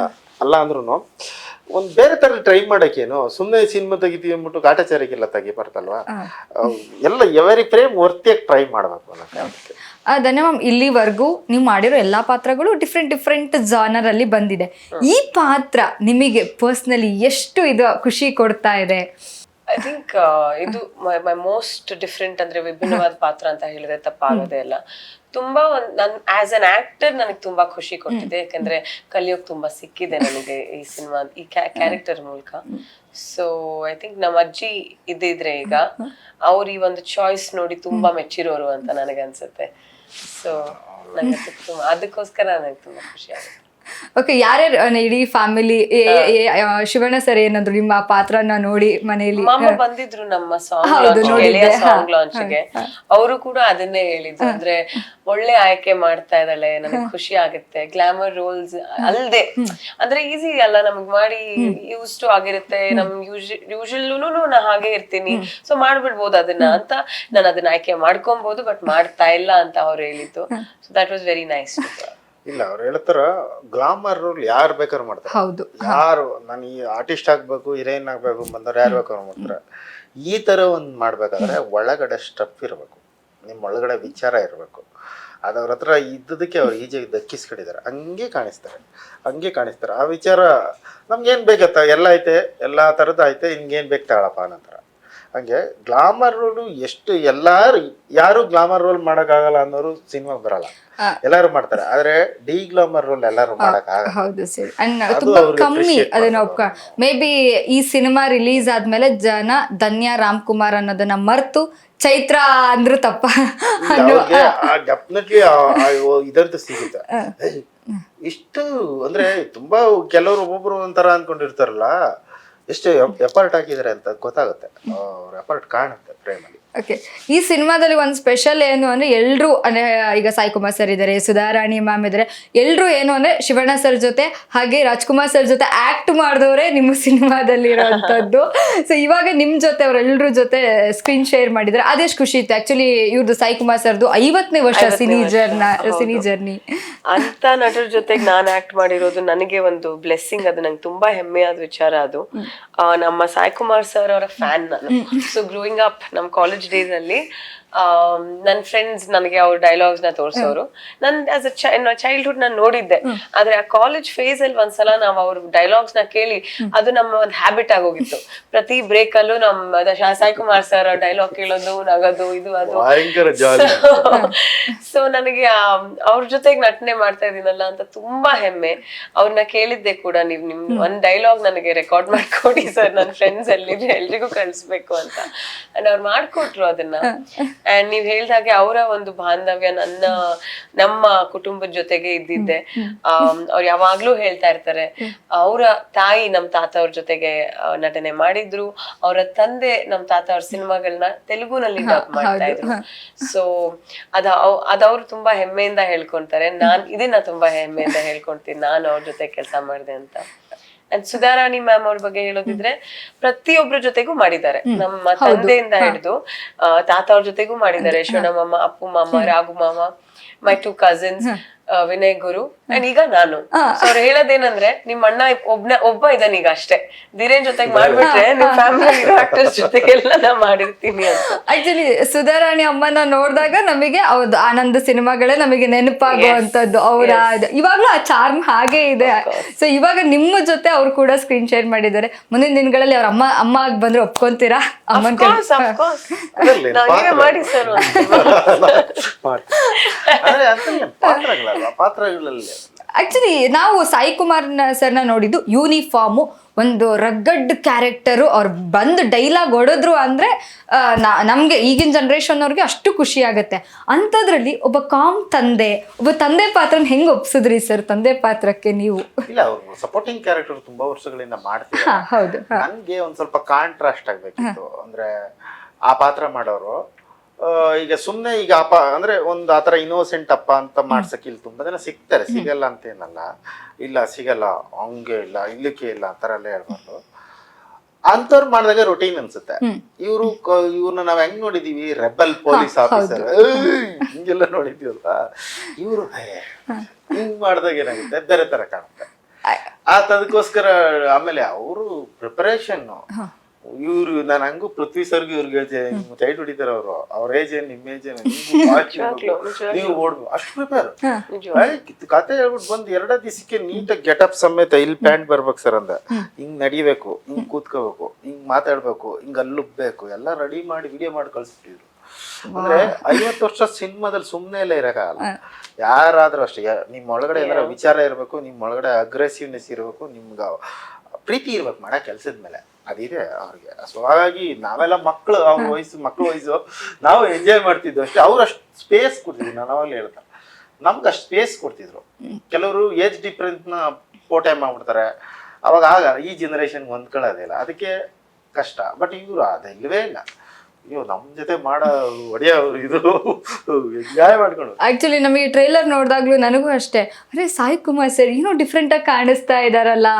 ಅಲ್ಲ ಅಂದ್ರೂ ಒಂದ್ ಬೇರೆ ತರ ಟ್ರೈ ಮಾಡಕ್ಕೇನು, ಸುಮ್ಮನೆ ಸಿನಿಮಾ ತೆಗಿತೀವಿ ಅಂದ್ಬಿಟ್ಟು ಕಾಟಾಚಾರಕ್ಕೆಲ್ಲ ತೆಗಿ ಬರ್ತಲ್ವಾ. ಎಲ್ಲ ಎವರಿ ಫ್ರೇಮ್ ವರ್ತಿಯಾಗಿ ಟ್ರೈ ಮಾಡ್ಬೇಕು ಅನ್ನೋಕ್ಕೆ. ಧನ್ಯ ಮ್ಯಾಮ್, ಇಲ್ಲಿವರೆಗೂ ನೀವು ಮಾಡಿರೋ ಎಲ್ಲಾ ಪಾತ್ರಗಳು ಡಿಫ್ರೆಂಟ್ ಜಾನರ್ ಅಲ್ಲಿ ಬಂದಿದೆ. ಈ ಪಾತ್ರ ನಿಮಗೆ ಪರ್ಸನಲಿ ಎಷ್ಟು ಇದು ಖುಷಿ ಕೊಡ್ತಾ ಇದೆ? ಐ ಥಿಂಕ್ ಇದು ಮೈ ಮೋಸ್ಟ್ ಡಿಫ್ರೆಂಟ್ ಅಂದ್ರೆ ವಿಭಿನ್ನವಾದ ಪಾತ್ರ ಅಂತ ಹೇಳಿದ್ರೆ ತಪ್ಪಾಗೋದೇ ಇಲ್ಲ. ತುಂಬಾ ನನ್ ಆಸ್ ಅನ್ ಆಕ್ಟರ್ ನನಗೆ ತುಂಬಾ ಖುಷಿ ಕೊಟ್ಟಿದೆ. ಯಾಕಂದ್ರೆ ಕಲಿಯೋಕ್ ತುಂಬಾ ಸಿಕ್ಕಿದೆ ನನಗೆ ಈ ಸಿನಿಮಾ ಈ ಕ್ಯಾರೆಕ್ಟರ್ ಮೂಲಕ. ಸೊ ಐ ಥಿಂಕ್ ನಮ್ಮ ಅಜ್ಜಿ ಇದ್ದಿದ್ರೆ ಈಗ ಅವ್ರ ಈ ಒಂದು ಚಾಯ್ಸ್ ನೋಡಿ ತುಂಬಾ ಮೆಚ್ಚಿರೋರು ಅಂತ ನನಗೆ ಅನ್ಸುತ್ತೆ. ಸೊ ನನಗೆ ತುಂಬಾ ಅದಕ್ಕೋಸ್ಕರ ನನಗೆ ತುಂಬಾ ಖುಷಿ ಆಗುತ್ತೆ. ಓಕೆ, ಯಾರ್ಯಾರು ಇಡೀ ಫ್ಯಾಮಿಲಿ ಶಿವಣ್ಣ ಸರ್ ಏನಾದ್ರು ನಿಮ್ಮ ಪಾತ್ರನ ನೋಡಿ ಮನೆಯಲ್ಲಿ? ಮಾಮ ಬಂದಿದ್ರು ನಮ್ಮ ಸಾಂಗ್ ಲಾಂಚ್ಗೆ. ಅವರು ಕೂಡ ಅದನ್ನೇ ಹೇಳಿದ್ರು, ಅಂದ್ರೆ ಒಳ್ಳೆ ಆಯ್ಕೆ ಮಾಡ್ತಾ ಇದ್ದಾಳೆ, ನನಗೆ ಖುಷಿ ಆಗುತ್ತೆ. ಗ್ಲಾಮರ್ ರೋಲ್ಸ್ ಅಲ್ದೆ ಅಂದ್ರೆ ಈಸಿ ಅಲ್ಲ ನಮಗ್ ಮಾಡಿ ಯೂಸ್ ಟು ಆಗಿರುತ್ತೆ. ನಮ್ ಯೂಶಲ್ಲೂ ನಾ ಹಾಗೆ ಇರ್ತೀನಿ, ಸೊ ಮಾಡ್ಬಿಡ್ಬೋದು ಅದನ್ನ ಅಂತ. ನಾನು ಅದನ್ನ ಆಯ್ಕೆ ಮಾಡ್ಕೊಬಹುದು, ಬಟ್ ಮಾಡ್ತಾ ಇಲ್ಲ ಅಂತ ಅವ್ರು ಹೇಳಿದ್ದು. So that was very nice. ಇಲ್ಲ, ಅವ್ರು ಹೇಳ್ತಾರ ಗ್ಲಾಮರ್ ರೋಲ್ ಯಾರು ಬೇಕಾದ್ರು ಮಾಡ್ತಾರೆ. ಯಾರು ನಾನು ಈ ಆರ್ಟಿಸ್ಟ್ ಆಗ್ಬೇಕು, ಹೀರೋಯಿನ್ ಆಗ್ಬೇಕು ಬಂದವ್ರು ಯಾರು ಬೇಕಾದ್ರು ಮಾಡ್ತಾರೆ. ಈ ತರ ಒಂದ್ ಮಾಡ್ಬೇಕಾದ್ರೆ ಒಳಗಡೆ ಸ್ಟಫ್ ಇರ್ಬೇಕು, ನಿಮ್ ಒಳಗಡೆ ವಿಚಾರ ಇರ್ಬೇಕು. ಅದು ಅವ್ರ ಹತ್ರ ಇದ್ದದಕ್ಕೆ ಅವ್ರು ಈಜಿಯಾಗಿ ದಕ್ಕಿಸ್ಕೊಂಡಿದ್ದಾರೆ. ಹಂಗೆ ಕಾಣಿಸ್ತಾರೆ ಆ ವಿಚಾರ. ನಮ್ಗೇನ್ ಬೇಕತ್ತ ಎಲ್ಲ ಐತೆ, ಎಲ್ಲಾ ತರದ್ದು ಐತೆ, ನಿಮ್ಗೇನ್ ಬೇಕು ತಗೊಳಪ್ಪ ಅನ್ನೋತರ. ಹಂಗೆ ಗ್ಲಾಮರ್ ರೋಲು ಎಷ್ಟು ಯಾರು ಗ್ಲಾಮರ್ ರೋಲ್ ಮಾಡಕ್ಕಾಗಲ್ಲ ಅನ್ನೋರು ಸಿನಿಮಾ ಬರಲ್ಲ, ಎಲ್ಲಾರು ಮಾಡ್ತಾರೆ. ಆದ್ರೆ ಡಿ ಗ್ಲಾಮರ್ ರೋಲ್ ಎಲ್ಲಾರು ಮಾಡಕ್ ಹೌದು ಸರ್. ತುಂಬಾ ಕಮ್ಮಿ ಅದನ್ನ ಮೇ ಬಿ ಈ ಸಿನಿಮಾ ರಿಲೀಸ್ ಆದ್ಮೇಲೆ ಜನ ಧನ್ಯ ರಾಮ್ಕುಮಾರ್ ಅನ್ನೋದನ್ನ ಮರ್ತು ಚೈತ್ರ ಅಂದ್ರು ತಪ್ಪ ಡೆಫಿನೆಟ್ಲಿ ಇದಂತೂ ಸಿಗುತ್ತೆ. ಇಷ್ಟು ಅಂದ್ರೆ ತುಂಬಾ ಕೆಲವರು ಒಬ್ಬೊಬ್ರು ಒಂಥರ ಅನ್ಕೊಂಡಿರ್ತಾರಲ್ಲ, ಎಷ್ಟು ಎಫರ್ಟ್ ಹಾಕಿದ್ದಾರೆ ಅಂತ ಗೊತ್ತಾಗುತ್ತೆ. ಅವ್ರ ಎಫರ್ಟ್ ಕಾಣುತ್ತೆ ಪ್ರೇಮಲ್ಲಿ. ಓಕೆ, ಈ ಸಿನಿಮಾದಲ್ಲಿ ಒಂದು ಸ್ಪೆಷಲ್ ಏನು ಅಂದ್ರೆ ಎಲ್ರು ಅಂದ್ರೆ ಈಗ ಸಾಯಿ ಕುಮಾರ್ ಸರ್ ಇದ್ದಾರೆ, ಸುಧಾರಾಣಿ ಮ್ಯಾಮ್ ಇದ್ದಾರೆ, ಎಲ್ರು ಏನು ಅಂದ್ರೆ ಶಿವಣ್ಣ ಸರ್ ಜೊತೆ ಹಾಗೆ ರಾಜ್ಕುಮಾರ್ ಸರ್ ಜೊತೆ ಆಕ್ಟ್ ಮಾಡಿದವರೇ ನಿಮ್ಮ ಸಿನಿಮಾದಲ್ಲಿ ಇರೋಂಥದ್ದು. ಸೊ ಇವಾಗ ನಿಮ್ ಜೊತೆ ಅವರೆಲ್ಲರ ಜೊತೆ ಸ್ಕ್ರೀನ್ ಶೇರ್ ಮಾಡಿದ್ರೆ ಅದೆಷ್ಟು ಖುಷಿ ಇತ್ತು. ಆಕ್ಚುಲಿ ಇವ್ರದ್ದು ಸಾಯಿ ಕುಮಾರ್ ಸರ್ದು 50ನೇ ವರ್ಷ ಸಿನಿ ಜರ್ನಿ ಅಂತ ನಟರ ಜೊತೆಗೆ ನಾನು ಆಕ್ಟ್ ಮಾಡಿರೋದು ನನಗೆ ಒಂದು ಬ್ಲೆಸ್ಸಿಂಗ್. ಅದು ನಂಗೆ ತುಂಬಾ ಹೆಮ್ಮೆಯಾದ ವಿಚಾರ. ಅದು ನಮ್ಮ ಸಾಯಿ ಕುಮಾರ್ ಸರ್ ಅವರ ಫ್ಯಾನ್ ನಾನು. ಸೊ ಗ್ರೋಯಿಂಗ್ ಅಪ್ ನಮ್ಮ ಕಾಲೇಜ್ ಡೇಸ್ ಅಲ್ಲಿ ನನ್ನ ಫ್ರೆಂಡ್ಸ್ ನನಗೆ ಅವ್ರ ಡೈಲಾಗ್ಸ್ ನ ತೋರ್ಸೋರು. ನನ್ ಆಸ್ ಅ ಚೈಲ್ಡ್ಹುಡ್ ನಾನು ನೋಡಿದ್ದೆ. ಆದ್ರೆ ಆ ಕಾಲೇಜ್ ಫೇಸ್ ಅಲ್ಲಿ ಒಂದ್ಸಲ ನಾವು ಅವ್ರ ಡೈಲಾಗ್ಸ್ ನ ಕೇಳಿ ಅದು ನಮ್ಮ ಒಂದು ಹ್ಯಾಬಿಟ್ ಆಗೋಗಿತ್ತು. ಪ್ರತಿ ಬ್ರೇಕ್ ಅಲ್ಲೂ ನಮ್ಮ ಸಾಯಿ ಕುಮಾರ್ ಸರ್ ಡೈಲಾಗ್ ಕೇಳೋದು, ನಗೋದು, ಇದು ಅದು. ಸೊ ನನಗೆ ಅವ್ರ ಜೊತೆಗೆ ನಟನೆ ಮಾಡ್ತಾ ಇದೀನಲ್ಲ ಅಂತ ತುಂಬಾ ಹೆಮ್ಮೆ. ಅವ್ರನ್ನ ಕೇಳಿದ್ದೆ ಕೂಡ, ನೀವ್ ನಿಮ್ ಒಂದ್ ಡೈಲಾಗ್ ನನಗೆ ರೆಕಾರ್ಡ್ ಮಾಡ್ಕೊಡಿ ಸರ್, ನನ್ನ ಫ್ರೆಂಡ್ಸ್ ಎಲ್ಲಿದ್ರೆ ಎಲ್ರಿಗೂ ಕಳ್ಸ್ಬೇಕು ಅಂತ. ಅಂಡ್ ಅವ್ರು ಮಾಡ್ಕೊಟ್ರು ಅದನ್ನ. ಅಂಡ್ ನೀವ್ ಹೇಳ್ದಾಗೆ ಅವರ ಒಂದು ಬಾಂಧವ್ಯ ನಮ್ಮ ಕುಟುಂಬದ ಜೊತೆಗೆ ಇದ್ದಿದ್ದೆ. ಅವ್ರು ಯಾವಾಗ್ಲೂ ಹೇಳ್ತಾ ಇರ್ತಾರೆ, ಅವರ ತಾಯಿ ನಮ್ ತಾತ ಅವ್ರ ಜೊತೆಗೆ ನಟನೆ ಮಾಡಿದ್ರು, ಅವರ ತಂದೆ ನಮ್ ತಾತ ಅವ್ರ ಸಿನಿಮಾಗಳನ್ನ ತೆಲುಗುನಲ್ಲಿ ಡಬ್ ಮಾಡ್ತಾ ಇದ್ರು. ಸೊ ಅದವ್ರು ತುಂಬಾ ಹೆಮ್ಮೆಯಿಂದ ಹೇಳ್ಕೊಂತಾರೆ. ಇದನ್ನ ತುಂಬಾ ಹೆಮ್ಮೆಯಿಂದ ಹೇಳ್ಕೊಂತೀನಿ, ನಾನು ಅವ್ರ ಜೊತೆ ಕೆಲಸ ಮಾಡಿದೆ ಅಂತ. ಅಂಡ್ ಸುಧಾರಾಣಿ ಮ್ಯಾಮ್ ಅವ್ರ ಬಗ್ಗೆ ಹೇಳೋದಿದ್ರೆ ಪ್ರತಿಯೊಬ್ಬರ ಜೊತೆಗೂ ಮಾಡಿದ್ದಾರೆ. ನಮ್ಮ ತಂದೆಯಿಂದ ಹಿಡಿದು ತಾತ ಅವ್ರ ಜೊತೆಗೂ ಮಾಡಿದ್ದಾರೆ. ಯಶೋಣ ಮಾಮ, ಅಪ್ಪು ಮಾಮ, ರಾಘು ಮಾಮ, ಮೈ 2 cousins. ವಿನಯ್ ಗುರು ಅಂಡ್ ಈಗ ನಾನು ಅವ್ರು ಹೇಳೋದೇನಂದ್ರೆ ನಿಮ್ ಅಣ್ಣ ಒಬ್ಬ ಇದ್ದಾನ ಈಗ ಅಷ್ಟೇ, ಧೀರೇನ್ ಜೊತೆಗೆ ಮಾಡ್ಬಿಟ್ರೆ ನಿಮ್ ಫ್ಯಾಮಿಲಿ ಆಕ್ಟರ್ಸ್ ಜೊತೆಗೆಲ್ಲ ನಾ ಮಾಡಿರ್ತೀನಿ ಅಂತ. ಆಕ್ಚುಲಿ ಸುಧಾರಾಣಿ ಅಮ್ಮನ ನೋಡಿದಾಗ ನಮಗೆ ಅವ್ರದ್ದು ಆನಂದ್ ಸಿನಿಮಾಗಳೇ ನಮಗೆ ನೆನಪಾಗುವಂತದ್ದು. ಅವರ ಇವಾಗ್ಲೂ ಆ ಚಾರ್ಮ್ ಹಾಗೆ ಇದೆ. ಸೊ ಇವಾಗ ನಿಮ್ಮ ಜೊತೆ ಅವ್ರು ಕೂಡ ಸ್ಕ್ರೀನ್ ಶೇರ್ ಮಾಡಿದ್ದಾರೆ. ಮುಂದಿನ ದಿನಗಳಲ್ಲಿ ಅವ್ರ ಅಮ್ಮ ಆಗಿ ಬಂದ್ರೆ ಒಪ್ಕೊಂತೀರಾ? ಅಮ್ಮನ ನಾವೇ ಮಾಡಿ ಸರ್ ಪಾತ್ರಗಳಲ್ಲಿ ಆಕ್ಚುಲಿ ನಾವು ಸಾಯಿ ಕುಮಾರ್ ಸರ್ನ ನೋಡಿದ್ದು ಯೂನಿಫಾರ್ಮು, ಒಂದು ರಗ್ಗಡ್ ಕ್ಯಾರೆಕ್ಟರು. ಅವ್ರು ಬಂದು ಡೈಲಾಗ್ ಹೊಡೆದ್ರು ಅಂದ್ರೆ ನಮ್ಗೆ ಈಗಿನ ಜನ್ರೇಷನ್ ಅವ್ರಿಗೆ ಅಷ್ಟು ಖುಷಿ ಆಗತ್ತೆ. ಅಂಥದ್ರಲ್ಲಿ ಒಬ್ಬ ಒಬ್ಬ ತಂದೆ ಪಾತ್ರನ ಹೆಂಗ್ ಒಪ್ಸಿದ್ರಿ ಸರ್? ತಂದೆ ಪಾತ್ರಕ್ಕೆ ನೀವು ಇಲ್ಲ, ಅವ್ರು ಸಪೋರ್ಟಿಂಗ್ ಕ್ಯಾರೆಕ್ಟರ್ ತುಂಬಾ ವರ್ಷಗಳಿಂದ ಮಾಡ್ತಾರೆ. ಹೌದು. ನನ್ಗೆ ಒಂದ್ ಸ್ವಲ್ಪ ಕಾಂಟ್ರಾಸ್ಟ್ ಆಗ್ಬೇಕಿತ್ತು. ಅಂದ್ರೆ ಆ ಪಾತ್ರ ಮಾಡೋರು ಈಗ ಸುಮ್ನೆ ಈಗ ಅಂದ್ರೆ ಒಂದ್ ಆತರ ಇನ್ನೋಸೆಂಟ್ ಅಪ್ಪ ಅಂತ ಮಾಡ್ಸಕ್ ಇಲ್ಲಿ ತುಂಬಾ ಜನ ಸಿಗ್ತಾರೆ, ಸಿಗಲ್ಲ ಅಂತ ಏನಲ್ಲ, ಇಲ್ಲ ಸಿಗಲ್ಲ, ಹಂಗೆ ಇಲ್ಲ, ಇಲ್ಲಿಕ್ಕೆ ಇಲ್ಲ ಆ ತರ ಎಲ್ಲ ಹೇಳ್ಬಾರ್ದು. ಅಂತವ್ರು ಮಾಡಿದಾಗ ರೊಟೀನ್ ಅನ್ಸುತ್ತೆ. ಇವ್ರನ್ನ ನಾವ್ ಹೆಂಗ್ ನೋಡಿದೀವಿ, ರೆಬಲ್ ಪೊಲೀಸ್ ಆಫೀಸರ್ ಹಿಂಗೆಲ್ಲ ನೋಡಿದೀವಲ್ಲ, ಇವ್ರು ಹಿಂಗ್ ಮಾಡಿದಾಗ ಏನಾಗುತ್ತೆ, ಬೇರೆ ತರ ಕಾಣುತ್ತೆ. ಅದಕ್ಕೋಸ್ಕರ ಆಮೇಲೆ ಅವರು ಪ್ರಿಪರೇಷನ್ ಇವ್ರು ನಾನು ಹಂಗು ಪೃಥ್ವಿ ಸರ್ಗೂ ಇವ್ರಿಗೆ ಹೇಳ್ತೇನೆ, ಟೈಟ್ ಹೊಡಿತಾರ ಅವ್ರ ಏಜ್ ಏನ್ ನಿಮ್ ಏಜ್ ಏನ್ ನೀವು ಓಡ್ಬೋದು, ಅಷ್ಟು ಪ್ರಿಪೇರ್. ಕತೆ ಹೇಳ್ಬಿಟ್ಟು ಬಂದ್ 2 ದಿವಸಕ್ಕೆ ನೀಟಾಗಿ ಗೆಟಪ್ ಸಮೇತ ಇಲ್ಲಿ ಪ್ಯಾಂಟ್ ಬರ್ಬೇಕು ಸರ್ ಅಂದ, ಹಿಂಗ್ ನಡಿಬೇಕು, ಹಿಂಗ್ ಕೂತ್ಕೋಬೇಕು, ಹಿಂಗ್ ಮಾತಾಡ್ಬೇಕು, ಹಿಂಗ್ ಅಲ್ಲುಬ್ಬೇಕು, ಎಲ್ಲ ರೆಡಿ ಮಾಡಿ ವಿಡಿಯೋ ಮಾಡಿ ಕಳ್ಸ್ಬಿಟ್ಟಿದ್ರು. ಅಂದ್ರೆ 50 ವರ್ಷ ಸಿನಿಮಾದಲ್ಲಿ ಸುಮ್ನೆ ಎಲ್ಲ ಇರಕ್ಕಾಗಲ್ಲ. ಯಾರಾದ್ರೂ ಅಷ್ಟೇ, ನಿಮ್ ಒಳಗಡೆ ಏನಾರ ವಿಚಾರ ಇರ್ಬೇಕು, ನಿಮ್ ಒಳಗಡೆ ಅಗ್ರೆಸಿವ್ನೆಸ್ ಇರ್ಬೇಕು, ನಿಮ್ಗ ಪ್ರೀತಿ ಇರ್ಬೇಕು ಮಾಡೋ ಕೆಲ್ಸದ ಮೇಲೆ, ಅದಿದೆ ಅವ್ರಿಗೆ. ಸೊ ಹಾಗಾಗಿ ನಾವೆಲ್ಲ ಮಕ್ಳು ಮಕ್ಳು ವಯಸ್ಸು ನಾವು ಎಂಜಾಯ್ ಮಾಡ್ತಿದ್ವಿ ಅಷ್ಟೇ. ಅವ್ರು ಅಷ್ಟು ಸ್ಪೇಸ್ ಕೊಡ್ತಿದ್ವಿ. ನಾನು ಅವಾಗಲೇ ಹೇಳ್ದೆ, ನಮ್ಗೆ ಅಷ್ಟು ಸ್ಪೇಸ್ ಕೊಡ್ತಿದ್ರು. ಕೆಲವರು ಏಜ್ ಡಿಫ್ರೆನ್ಸ್ನ ಪೋಟೆ ಮಾಡ್ಬಿಡ್ತಾರೆ, ಅವಾಗ ಈ ಜನರೇಷನ್ ಹೊಂದ್ಕೊಳ್ಳೋದಿಲ್ಲ, ಅದಕ್ಕೆ ಕಷ್ಟ. ಬಟ್ ಇವರು ಅದಿಲ್ಲವೇ ಇಲ್ಲ. ಅಯ್ಯೋ ನಮ್ ಜೊತೆ ಮಾಡೋ ಒಡೆಯ ಇದು ಎಂಜಾಯ್ ಮಾಡ್ಕೊಂಡು. ಆಕ್ಚುಲಿ ನಮಗೆ ಟ್ರೈಲರ್ ನೋಡಿದಾಗ್ಲೂ ನನಗೂ ಅಷ್ಟೇ, ಅರೆ ಸಾಯಿ ಕುಮಾರ್ ಸರ್ ಏನೋ ಡಿಫ್ರೆಂಟ್ ಆಗಿ ಕಾಣಿಸ್ತಾ ಇದಾರಲ್ಲ,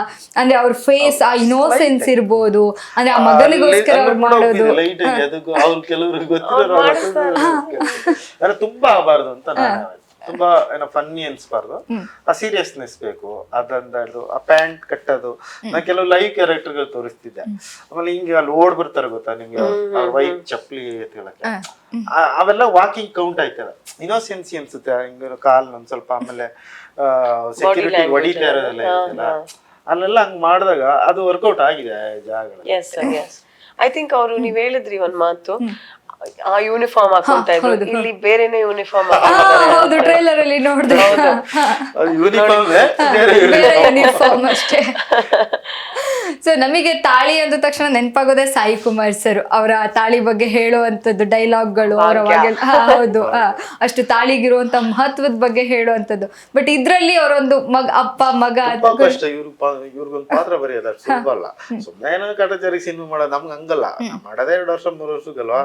ಅಂದ್ರೆ ಅವ್ರ ಫೇಸ್ ಆ ಇನೋಸೆನ್ಸ್ ಇರ್ಬೋದು, ಅಂದ್ರೆ ಆ ಮಗನಿಗೋಸ್ಕರ ಅವ್ರು ಮಾಡೋದು. ಅವ್ರು ಕೆಲವ್ರಿಗೆ ಗೊತ್ತಿರೋ ತುಂಬಾ ಆಗಬಾರ್ದು ಅಂತ ನಾನು ತುಂಬಾ ಏನೋ ಫನ್ನಿ ಅನ್ಸ್ಬಾರ್ದು, ಆ ಸೀರಿಯಸ್ನೆಸ್ ಬೇಕು. ಅದಂದು ಆ ಪ್ಯಾಂಟ್ ಕಟ್ಟೋದು, ನಾನು ಕೆಲವು ಲೈವ್ ಕ್ಯಾರೆಕ್ಟರ್ಗಳು ತೋರಿಸ್ತಿದ್ದೆ. ಆಮೇಲೆ ಹಿಂಗೆ ಅಲ್ಲಿ ಓಡ್ ಬರ್ತಾರೆ ಗೊತ್ತಾ ನಿಮ್ಗೆ, ಅವ್ರ ವೈಟ್ ಚಪ್ಪಲಿ ಎತ್ಕೊಳಕ್ಕೆ, ಅವೆಲ್ಲ ವಾಕಿಂಗ್ ಕೌಂಟ್ ಆಯ್ತದ. ಇನೋಸೆನ್ಸಿ ಅನ್ಸುತ್ತೆ, ಹಿಂಗ ಕಾಲ್ ಒಂದ್ ಸ್ವಲ್ಪ, ಆಮೇಲೆ ಸೆಕ್ಯೂರಿಟಿ ಹೊಡಿತಾ ಇರೋದೆಲ್ಲ ಇರುತ್ತಲ್ಲ, ಅಲ್ಲೆಲ್ಲ ಹಂಗ್ ಮಾಡಿದಾಗ ಅದು ವರ್ಕೌಟ್ ಆಗಿದೆ ಜಾಗಗಳು. ಐ ಥಿಂಕ್ ಅವರು ನೀವ್ ಹೇಳಿದ್ರಿ ಒಂದ್ ಮಾತು, ಆ ಯೂನಿಫಾರ್ಮ್ ಹಾಕೊಂತಾ ಇದ್ರು, ಇಲ್ಲಿ ಬೇರೆನೆ ಯೂನಿಫಾರ್ಮ್ ಹೌದು, ಟ್ರೈಲರ್ ಅಲ್ಲಿ ನೋಡಿದೆ, ಯೂನಿಫಾರ್ಮ್ ಅಷ್ಟೇ. ಸೊ ನಮಗೆ ತಾಳಿ ಅಂದ ತಕ್ಷಣ ನೆನಪಾಗೋದೇ ಸಾಯಿ ಕುಮಾರ್ ಸರ್. ಅವರ ತಾಳಿ ಬಗ್ಗೆ ಹೇಳುವಂಥದ್ದು ಡೈಲಾಗ್ಗಳು, ಅವರ ಹೌದು, ಅಷ್ಟು ತಾಳಿಗಿರುವಂತ ಮಹತ್ವದ ಬಗ್ಗೆ ಹೇಳುವಂಥದ್ದು. ಬಟ್ ಇದ್ರಲ್ಲಿ ಅವರೊಂದು ಅಪ್ಪ ಮಗ ಕಷ್ಟ. ಇವ್ರಿಗೊಂದು ಪಾತ್ರ ಬರೆಯೋದ ಸುಲಭ. ಸುಮ್ಮನೆ ಏನೋ ಕಾಟಾಚಾರಿ ಸಿನಿಮಾ ಮಾಡೋದು ನಮ್ಗೆ ಹಂಗಲ್ಲ. ಮಾಡೋದೇ 2 ವರ್ಷ 3 ವರ್ಷಕ್ಕಲ್ವಾ,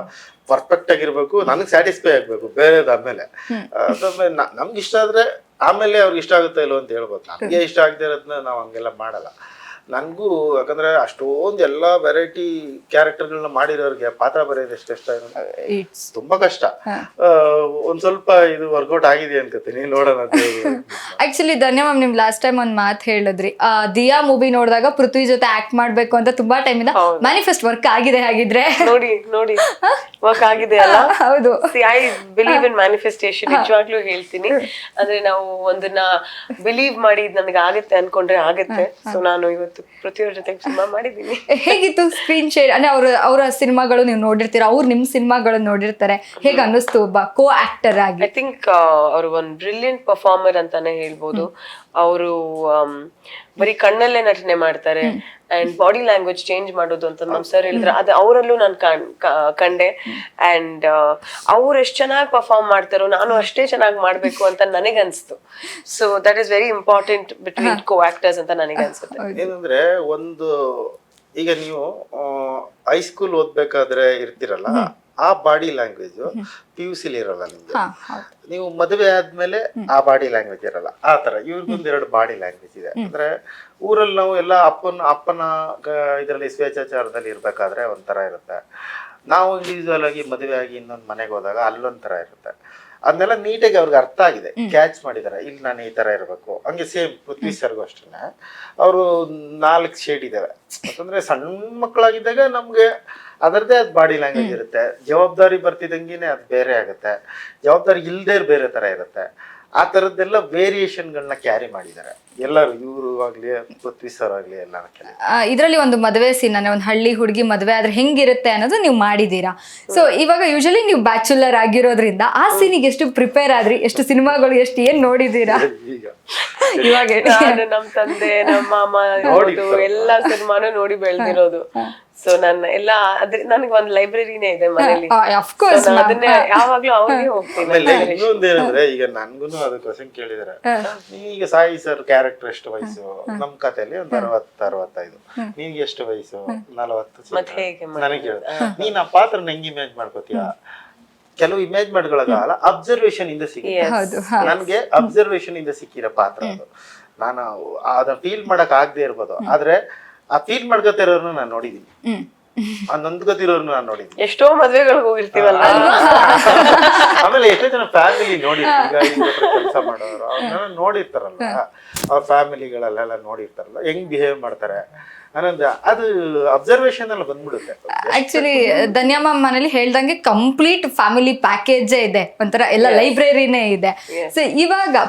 ಪರ್ಫೆಕ್ಟ್ ಆಗಿರ್ಬೇಕು, ನನಗೆ ಸ್ಯಾಟಿಸ್ಫೈ ಆಗ್ಬೇಕು. ಬೇರೆದು ಆಮೇಲೆ ನಮ್ಗೆ ಇಷ್ಟ ಆದ್ರೆ ಆಮೇಲೆ ಅವ್ರಿಗೆ ಇಷ್ಟ ಆಗುತ್ತೆ ಇಲ್ಲೋ ಅಂತ ಹೇಳ್ಬೋದು. ನಮ್ಗೆ ಇಷ್ಟ ಆಗದೆ ಇರೋದನ್ನ ನಾವು ಹಂಗೆಲ್ಲ ಮಾಡಲ್ಲ. ನನ್ಗೂ ಯಾಕಂದ್ರೆ ಅಷ್ಟೊಂದು ಎಲ್ಲಾ ವೆರೈಟಿ ಕ್ಯಾರೆಕ್ಟರ್ಗಳನ್ನ ಮಾಡಿರೋರಿಗೆ ಪಾತ್ರ ಬರೆಯೋದು ಎಷ್ಟೆಷ್ಟ ತುಂಬಾ ಕಷ್ಟ. ಒಂದ್ ಸ್ವಲ್ಪ ಇದು ವರ್ಕೌಟ್ ಆಗಿದೆ ಅನ್ಕೋತೀನಿ, ನೋಡೋಣ. ಆಕ್ಚುಲಿ ಧನ್ಯ ಮ್ಯಾಮ್, ನಿಮ್ ಲಾಸ್ಟ್ ಟೈಮ್ ಒಂದ್ ಮಾತು ಹೇಳಿದ್ರಿ, ದಿಯಾ ಮೂವಿ ನೋಡಿದಾಗ ಪೃಥ್ವಿ ಜೊತೆ ಆಕ್ಟ್ ಮಾಡ್ಬೇಕು ಅಂತ ತುಂಬಾ ಟೈಮ್ ಇಂದ ಮ್ಯಾನಿಫೆಸ್ಟ್ ವರ್ಕ್ ಆಗಿದೆ. ಹಾಗಿದ್ರೆ ನೋಡಿ ವರ್ಕ್ ಆಗಿದೆ ಅಲ್ಲ? ಹೌದು. I believe in manifestation. ನಿಜವಾಗ್ಲೂ ಹೇಳ್ತೀನಿ, ಅಂದ್ರೆ ನಾವು ಒಂದನ್ನ ಬಿಲೀವ್ ಮಾಡಿ ನನಗೆ ಆಗುತ್ತೆ ಅನ್ಕೊಂಡ್ರೆ ಆಗುತ್ತೆ. ಸೊ ನಾನು ಇವತ್ತು ಪೃಥ್ವಿಯವ್ರ ಜೊತೆ ಸಿನಿಮಾ ಮಾಡಿದ್ದೀನಿ. ಹೇಗಿತ್ತು ಸ್ಕ್ರೀನ್ ಶೇರ್? ಅಂದ್ರೆ ಅವರ ಸಿನಿಮಾಗಳು ನೀವು ನೋಡಿರ್ತೀರ, ಅವ್ರು ನಿಮ್ ಸಿನಿಮಾಗಳು ನೋಡಿರ್ತಾರೆ, ಹೇಗೆ ಅನ್ನಿಸ್ತು ಒಬ್ಬ ಕೋ ಆಕ್ಟರ್ ಆಗಿ? ಐ ಥಿಂಕ್ ಅವರು ಒಂದ್ ಬ್ರಿಲಿಯಂಟ್ ಪರ್ಫಾರ್ಮರ್ ಅಂತಾನೆ ಹೇಳ್ಬೋದು. ಅವರು ಬರೀ ಕಣ್ಣಲ್ಲೇ ನಟನೆ ಮಾಡ್ತಾರೆ ಅಂಡ್ ಬಾಡಿ ಲ್ಯಾಂಗ್ವೇಜ್ ಚೇಂಜ್ ಮಾಡೋದು ಅಂತ ನಮ್ ಸರ್ ಹೇಳಿದ್ರೆ ಅದು ಅವರಲ್ಲೂ ನಾನು ಕಂಡೆ. ಅಂಡ್ ಅವ್ರು ಎಷ್ಟು ಚೆನ್ನಾಗಿ ಪರ್ಫಾರ್ಮ್ ಮಾಡ್ತಾರೋ ನಾನು ಅಷ್ಟೇ ಚೆನ್ನಾಗಿ ಮಾಡ್ಬೇಕು ಅಂತ ನನಗೆ ಅನ್ಸ್ತು. So that is very important between co actors ಅಂತ ನನಗೆ ಅನ್ಸುತ್ತೆ. ಏನಂದ್ರೆ ಒಂದು ಈಗ ನೀವು ಹೈಸ್ಕೂಲ್ ಓದ್ಬೇಕಾದ್ರೆ ಇರ್ತಿರಲ್ಲ, ಆ ಬಾಡಿ ಲ್ಯಾಂಗ್ವೇಜ್ PUC ಇರಲ್ಲ ನಿಮ್ಗೆ. ನೀವು ಮದುವೆ ಆದ್ಮೇಲೆ ಆ ಬಾಡಿ ಲ್ಯಾಂಗ್ವೇಜ್ ಇರಲ್ಲ. ಆ ತರ ಇವ್ರಿಗೊಂದು 2 ಬಾಡಿ ಲ್ಯಾಂಗ್ವೇಜ್ ಇದೆ. ಅಂದ್ರೆ ಊರಲ್ಲಿ ನಾವು ಎಲ್ಲ ಅಪ್ಪನ ಇದರಲ್ಲಿ ಸ್ವೇಚ್ಛಾಚಾರದಲ್ಲಿ ಇರ್ಬೇಕಾದ್ರೆ ಒಂಥರ ಇರುತ್ತೆ. ನಾವು ಇಂಡಿವಿಜುವಲ್ ಆಗಿ ಮದುವೆ ಆಗಿ ಇನ್ನೊಂದು ಮನೆಗೆ ಹೋದಾಗ ಅಲ್ಲೊಂಥರ ಇರುತ್ತೆ. ಅದನ್ನೆಲ್ಲ ನೀಟಾಗಿ ಅವ್ರಿಗೆ ಅರ್ಥ ಆಗಿದೆ, ಕ್ಯಾಚ್ ಮಾಡಿದ್ದಾರೆ. ಇಲ್ಲಿ ನಾನು ಈ ತರ ಇರಬೇಕು. ಹಂಗೆ ಸೇಮ್ ಪೃಥ್ವಿ ಸರ್ಗೂ ಅಷ್ಟೇ, ಅವರು 4 ಶೇಡ್ ಇದಾವೆ. ಯಾಕಂದ್ರೆ ಸಣ್ಣ ಮಕ್ಕಳಾಗಿದ್ದಾಗ ನಮ್ಗೆ ಅದರದ್ದೇ ಅದು ಬಾಡಿ ಲ್ಯಾಂಗ್ವೇಜ್ ಇರುತ್ತೆ. ಜವಾಬ್ದಾರಿ ಬರ್ತಿದ್ದಂಗೆನೆ ಅದು ಬೇರೆ ಆಗುತ್ತೆ, ಜವಾಬ್ದಾರಿ ಇಲ್ಲದೆ ಬೇರೆ ತರ ಇರುತ್ತೆ. ಆ ಥರದ್ದೆಲ್ಲ ವೇರಿಯೇಷನ್ಗಳನ್ನ ಕ್ಯಾರಿ ಮಾಡಿದ್ದಾರೆ ಎಲ್ಲರೂ, ಇವರು ಆಗ್ಲಿ ಪೃಥ್ವಿ ಸರ್ ಆಗ್ಲಿ ಎಲ್ಲ. ಇದರಲ್ಲಿ ಒಂದು ಮದುವೆ ಸೀನ್, ಒಂದು ಹಳ್ಳಿ ಹುಡುಗಿ ಮದುವೆ ಆದ್ರೆ ಹೆಂಗಿರುತ್ತೆ ಅನ್ನೋದು ನೀವು ಮಾಡಿದೀರಾ. ಸೊ ಇವಾಗ ಯೂಶಲಿ ನೀವು ಬ್ಯಾಚುಲರ್ ಆಗಿರೋದ್ರಿಂದ ಆ ಸೀನಿಗೆ ಎಷ್ಟು ಪ್ರಿಪೇರ್ ಆದ್ರಿ, ಎಷ್ಟು ಸಿನಿಮಾಗಳು, ಎಷ್ಟು ಏನ್ ನೋಡಿದೀರಾ? ಈಗ ಇವಾಗ ನಾನು ನಮ್ ತಂದೆ ನಮ್ಮ ಮಾಮ ಎಲ್ಲಾ ಸಿನಿಮಾನು ನೋಡಿ ಬೆಳ್ದಿರೋದು. ಸೊ ನನ್ನ ಎಲ್ಲ ಅದ್ರ ನನಗೆ ಒಂದು ಲೈಬ್ರರಿನೇ ಇದೆ ಮನೇಲಿ. ಅಫ್ಕೋರ್ಸ್ ಅದನ್ನೇ ಯಾವಾಗ್ಲೂ ಅವ್ರಿಗೆ ಹೋಗ್ತೀನಿ. ಆಮೇಲೆ ಇನ್ನೊಂದೇನಂದ್ರೆ, ಈಗ ನನ್ಗುನು ಅದು ಕ್ವಶನ್ ಕೇಳಿದಾರೆ, ಈಗ ಸಾಯಿ ಸರ್ ಕ್ಯಾರೆಕ್ಟರ್ ಎಷ್ಟು ವಯಸ್ಸು? ನಮ್ ಕಥೆಯಲ್ಲಿ ಒಂದು 60-65, ನಿನ್ಗೆ ಎಷ್ಟು ವಯಸ್ಸು? 40. ನನಗೆ ಹೇಳಿದೆ, ನೀನ್ ಆ ಪಾತ್ರನ ಹೆಂಗ್ ಇಮೇಜ್ ಮಾಡ್ಕೋತೀಯ? ಕೆಲವು ಇಮೇಜ್ ಮಾಡ್ಕೊಳ್ಳೋದಾಗಲ್ಲ, ಅಬ್ಸರ್ವೇಷನ್ ಇಂದ ಸಿಗುತ್ತೆ. ನನ್ಗೆ ಅಬ್ಸರ್ವೇಷನ್ ಇಂದ ಸಿಕ್ಕಿರೋ ಪಾತ್ರ ಅದು. ನಾನು ಅದನ್ನ ಫೀಲ್ ಮಾಡಕ್ ಆಗದೆ ಇರ್ಬೋದು, ಆದ್ರೆ ಆ ಫೀಲ್ ಮಾಡ್ಕೊತಿರೋರ್ನು ನಾನು ನೋಡಿದೀನಿ, ಆ ನೊಂದ್ಕೊತಿರೋರ್ನು ನಾನು ನೋಡಿದೀನಿ. ಎಷ್ಟೋ ಮದ್ವೆಗಳಿಗೆ ಹೋಗಿರ್ತೀವಲ್ಲ, ಆಮೇಲೆ ಎಷ್ಟೋ ಜನ ಫ್ಯಾಮಿಲಿ ನೋಡಿರ್ತೀವಿ, ಕೆಲಸ ಮಾಡೋರು ಅವ್ರನ್ನ ನೋಡಿರ್ತಾರಲ್ಲ, ಅವ್ರ ಫ್ಯಾಮಿಲಿಗಳಲ್ಲೆಲ್ಲ ನೋಡಿರ್ತಾರಲ್ಲ, ಹೆಂಗ್ ಬಿಹೇವ್ ಮಾಡ್ತಾರೆ ಅನ್ನೋದು, ಅದು ಅಬ್ಸರ್ವೇಷನ್ ಎಲ್ಲ ಬಂದ್ಬಿಡುತ್ತೆ. ಆಕ್ಚುಲಿ ಧನ್ಯಮ್ಮ ಮನೇಲಿ ಹೇಳ್ದಂಗೆ ಕಂಪ್ಲೀಟ್ ಫ್ಯಾಮಿಲಿ ಪ್ಯಾಕೇಜೇ ಇದೆ, ಒಂಥರ ಎಲ್ಲ ಲೈಬ್ರರಿನೇ ಇದೆ. ಸೊ ಇವಾಗ